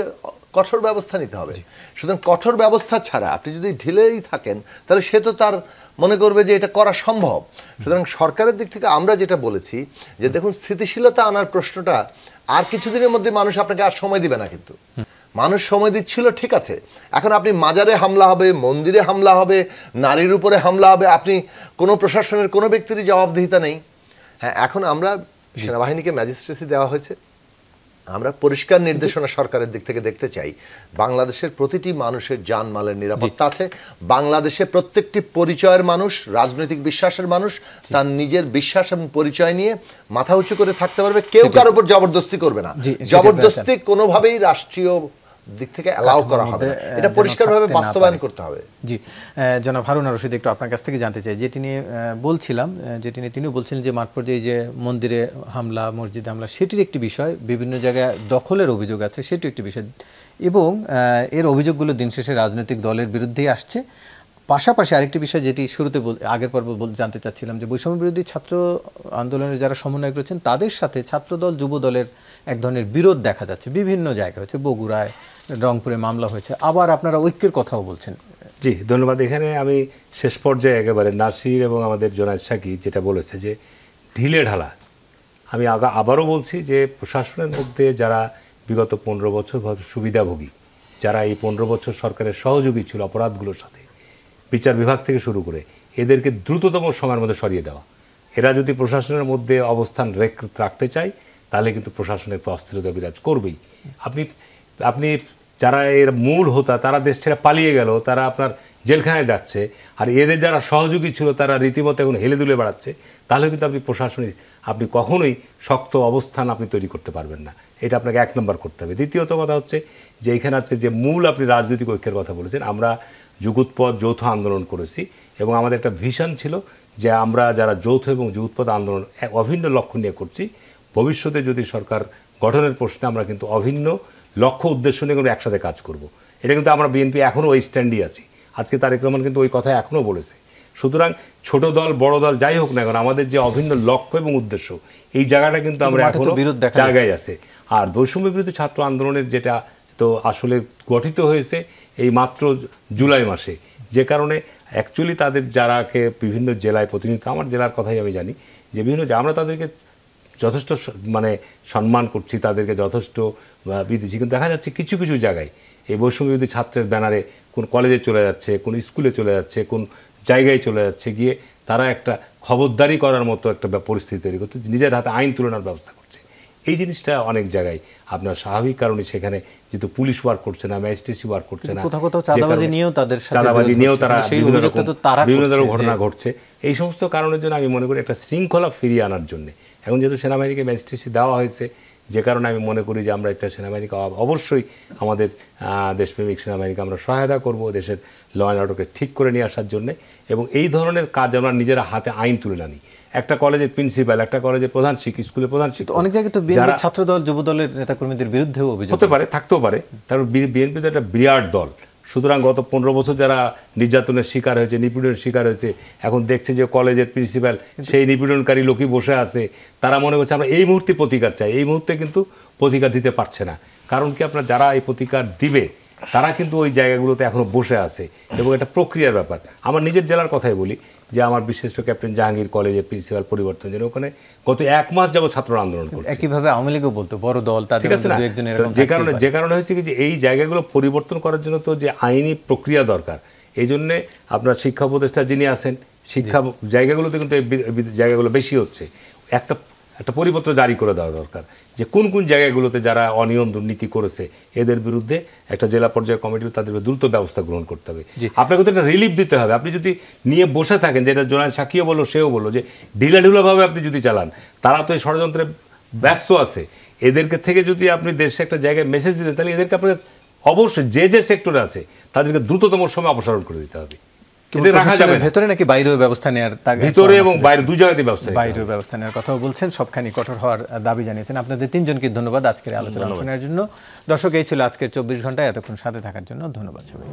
C: কঠোর ব্যবস্থা নিতে হবে। সুতরাং কঠোর ব্যবস্থা ছাড়া আপনি যদি ঢিলেই থাকেন তাহলে সে তো তার মনে করবে যে এটা করা সম্ভব। সুতরাং সরকারের দিক থেকে আমরা যেটা বলেছি যে দেখুন, স্থিতিশীলতা আনার প্রশ্নটা আর কিছুদিনের মধ্যে মানুষ আপনাকে আর সময় দিবে না, কিন্তু মানুষ সময় দিচ্ছিল, ঠিক আছে। এখন আপনি মাজারে হামলা হবে, মন্দিরে হামলা হবে, নারীর উপরে হামলা হবে, আপনি কোনো প্রশাসনের কোনো ব্যক্তিরই জবাবদিহিতা নেই। হ্যাঁ, এখন আমরা সেনাবাহিনীকে ম্যাজিস্ট্রেসি দেওয়া হয়েছে, আমরা পরিষ্কার নির্দেশনা সরকারের দিক থেকে দেখতে চাই বাংলাদেশের প্রতিটি মানুষের জানমালের নিরাপত্তা আছে। বাংলাদেশে প্রত্যেকটি পরিচয়ের মানুষ, রাজনৈতিক বিশ্বাসের মানুষ তার নিজের বিশ্বাস এবং পরিচয় নিয়ে মাথা উঁচু করে থাকতে পারবে, কেউ কারোর উপর জবরদস্তি করবে না। জবরদস্তি কোনোভাবেই রাষ্ট্রীয় দিক থেকে অ্যালাউ করা হবে, এটা পরিষ্কারভাবে বাস্তবায়ন করতে হবে।
A: জি, জনাব হারুন রশিদ, একটু আপনার কাছ থেকে জানতে চাই, যেটি নিয়ে বলছিলাম, যেটি নিয়ে তিনিও বলছিলেন যে মাঠ পর্যায়ে যে মন্দিরে হামলা, মসজিদে হামলা, সেটির একটি বিষয়, বিভিন্ন জায়গায় দখলের অভিযোগ আছে, সেটিও একটি বিষয়, এবং এর অভিযোগগুলো দিন শেষে রাজনৈতিক দলের বিরুদ্ধেই আসছে। পাশাপাশি আরেকটি বিষয় যেটি শুরুতে আগের পর্ব জানতে চাচ্ছিলাম, যে বৈষম্য বিরোধী ছাত্র আন্দোলনের যারা সমন্বয়ক রয়েছেন তাদের সাথে ছাত্রদল, যুব দলের এক ধরনের বিরোধ দেখা যাচ্ছে, বিভিন্ন জায়গায় হচ্ছে, বগুড়ায়, রংপুরে মামলা হয়েছে, আবার আপনারা ঐক্যের কথাও বলছেন।
B: জি, ধন্যবাদ। এখানে আমি শেষ পর্যায়ে একেবারে নাসির এবং আমাদের জুনায়েদ সাকিব যেটা বলেছে যে ঢিলে ঢালা, আমি আবারও বলছি যে প্রশাসনের মধ্যে যারা বিগত 15 বছর সুবিধাভোগী, যারা এই 15 বছর সরকারের সহযোগী ছিল অপরাধগুলোর সাথে, বিচার বিভাগ থেকে শুরু করে, এদেরকে দ্রুততম সময়ের মধ্যে সরিয়ে দেওয়া। এরা যদি প্রশাসনের মধ্যে অবস্থান রাখতে চায় তাহলে কিন্তু প্রশাসনের তো অস্থিরতা বিরাজ করবেই। আপনি যারা এর মূল হোতা তারা দেশ ছেড়ে পালিয়ে গেল, তারা আপনার জেলখানায় যাচ্ছে, আর এদের যারা সহযোগী ছিল তারা রীতিমতো এখন হেলে দুলে বেড়াচ্ছে, তাহলে কিন্তু আপনি প্রশাসনিক আপনি কখনোই শক্ত অবস্থান আপনি তৈরি করতে পারবেন না। এটা আপনাকে 1 নম্বর করতে হবে। দ্বিতীয়ত কথা হচ্ছে যে এখানে আজকে যে মূল আপনি রাজনৈতিক ঐক্যের কথা বলেছেন, আমরা যুগোৎপদ যৌথ আন্দোলন করেছি এবং আমাদের একটা ভিশন ছিল যে আমরা যারা যৌথ এবং যুগোৎপদ আন্দোলন এক অভিন্ন লক্ষ্য নিয়ে করছি, ভবিষ্যতে যদি সরকার গঠনের প্রশ্নে আমরা কিন্তু অভিন্ন লক্ষ্য উদ্দেশ্য নিয়ে কিন্তু একসাথে কাজ করব। এটা কিন্তু আমরা বিএনপি এখনও ওই স্ট্যান্ডই আছি। আজকে তারেক রহমান কিন্তু ওই কথা এখনও বলেছে। সুতরাং ছোট দল বড় দল যাই হোক না কেন, আমাদের যে অভিন্ন লক্ষ্য এবং উদ্দেশ্য, এই জায়গাটা কিন্তু আমরা এখনো জায়গায় আছে। আর বৈষম্য বিরোধী ছাত্র আন্দোলনের যেটা তো আসলে গঠিত হয়েছে এই মাত্র জুলাই মাসে, যে কারণে অ্যাকচুয়ালি তাদের যারাকে বিভিন্ন জেলায় প্রতিনিধিত্ব, আমার জেলার কথাই আমি জানি যে বিভিন্ন আমরা তাদেরকে যথেষ্ট মানে সম্মান করছি, তাদেরকে যথেষ্ট দিচ্ছি, কিন্তু দেখা যাচ্ছে কিছু কিছু জায়গায় এই বৈষম্য বিরোধী ছাত্রের ব্যানারে কোন কলেজে চলে যাচ্ছে, কোন স্কুলে চলে যাচ্ছে, কোন জায়গায় চলে যাচ্ছে, গিয়ে তারা একটা খবরদারি করার মতো একটা পরিস্থিতি তৈরি করতে নিজের হাতে আইন তুলনার ব্যবস্থা করছে। এই জিনিসটা অনেক জায়গায় আপনার স্বাভাবিক কারণে সেখানে যেহেতু পুলিশ ওয়ার্ক করছে না, ম্যাজিস্ট্রেসি ওয়ার্ক করছে না,
A: চাঁদাবাজি নিয়েও
B: তারা বিভিন্ন ধরনের ঘটনা ঘটছে। এই সমস্ত কারণের জন্য আমি মনে করি একটা শৃঙ্খলা ফিরিয়ে আনার জন্য এখন যেহেতু সেনাবাহিনীকে ম্যাজিস্ট্রেসি দেওয়া হয়েছে, যে কারণে আমি মনে করি যে আমরা একটা সেনাবাহিনীকে অবশ্যই আমাদের দেশপ্রেমিক সেনাবাহিনীকে আমরা সহায়তা করব দেশের ল অ্যান্ড অর্ডারকে ঠিক করে নিয়ে আসার জন্য, এবং এই ধরনের কাজ আমরা নিজেরা হাতে আইন তুলে আনি। একটা কলেজের প্রিন্সিপাল, একটা কলেজের প্রধান শিক্ষক, স্কুলের প্রধান শিক্ষক,
A: অনেক জায়গায় তো বিএনপি ছাত্রদল যুবদলের নেতাকর্মীদের বিরুদ্ধেও অভিযোগ
B: হতে পারে, থাকতেও পারে। তারপর বিএনপি তো একটা বিরাট দল, সুতরাং গত 15 বছর যারা নির্যাতনের শিকার হয়েছে, নিপীড়নের শিকার হয়েছে, এখন দেখছে যে কলেজের প্রিন্সিপাল সেই নিপীড়নকারী লোকই বসে আছে, তারা মনে করছে আমরা এই মুহূর্তে প্রতিকার চাই। এই মুহূর্তে কিন্তু প্রতিকার দিতে পারছে না। কারণ কি, আপনার যারা এই প্রতিকার দিবে তারা কিন্তু ওই জায়গাগুলোতে এখনো বসে আছে এবং এটা প্রক্রিয়ার ব্যাপার। আমার নিজের জেলার কথাই বলি যে আমার বিশিষ্ট ক্যাপ্টেন জাহাঙ্গীর কলেজের প্রিন্সিপাল পরিবর্তন যেন ওখানে গত 1 মাস যাবত ছাত্র আন্দোলন করছে।
A: একইভাবে আওয়ামী লীগও বলতো বড় দল,
B: ঠিক আছে না, যে কারণে হয়েছে কি যে এই জায়গাগুলো পরিবর্তন করার জন্য তো যে আইনি প্রক্রিয়া দরকার। এই জন্যে আপনার শিক্ষা উপদেষ্টা যিনি আছেন, শিক্ষা জায়গাগুলোতে কিন্তু এই জায়গাগুলো বেশি হচ্ছে, একটা পরিপত্র জারি করে দেওয়া দরকার যে কোন কোন জায়গাগুলোতে যারা অনিয়ম দুর্নীতি করেছে এদের বিরুদ্ধে একটা জেলা পর্যায়ে কমিটি তাদের দ্রুত ব্যবস্থা গ্রহণ করতে হবে। আপনাকে তো একটা রিলিফ দিতে হবে। আপনি যদি নিয়ে বসে থাকেন, যেটা জোনায়েদ সাকিও বললো, সেও বললো যে ঢিলাঢুলাভাবে আপনি যদি চালান, তারা তো এই ষড়যন্ত্রে ব্যস্ত আছে, এদেরকে থেকে যদি আপনি দেশে একটা জায়গায় মেসেজ দিতে, তাহলে এদেরকে আপনাকে অবশ্যই যে সেক্টরে আছে তাদেরকে দ্রুততম সময় অপসারণ করে দিতে হবে।
A: ভেতরে নাকি বাইরেও ব্যবস্থা নেওয়ার,
B: ভিতরে এবং বাইরে দুই জায়গাতে
A: বাইরেও ব্যবস্থা নেওয়ার কথাও বলছেন, সবখানি কঠোর হওয়ার দাবি জানিয়েছেন। আপনাদের 3 জনকে ধন্যবাদ আজকের আলোচনা শোনার জন্য। দর্শক, এই ছিল আজকের 24 ঘন্টায়। এতক্ষণ সাথে থাকার জন্য ধন্যবাদ সবাই।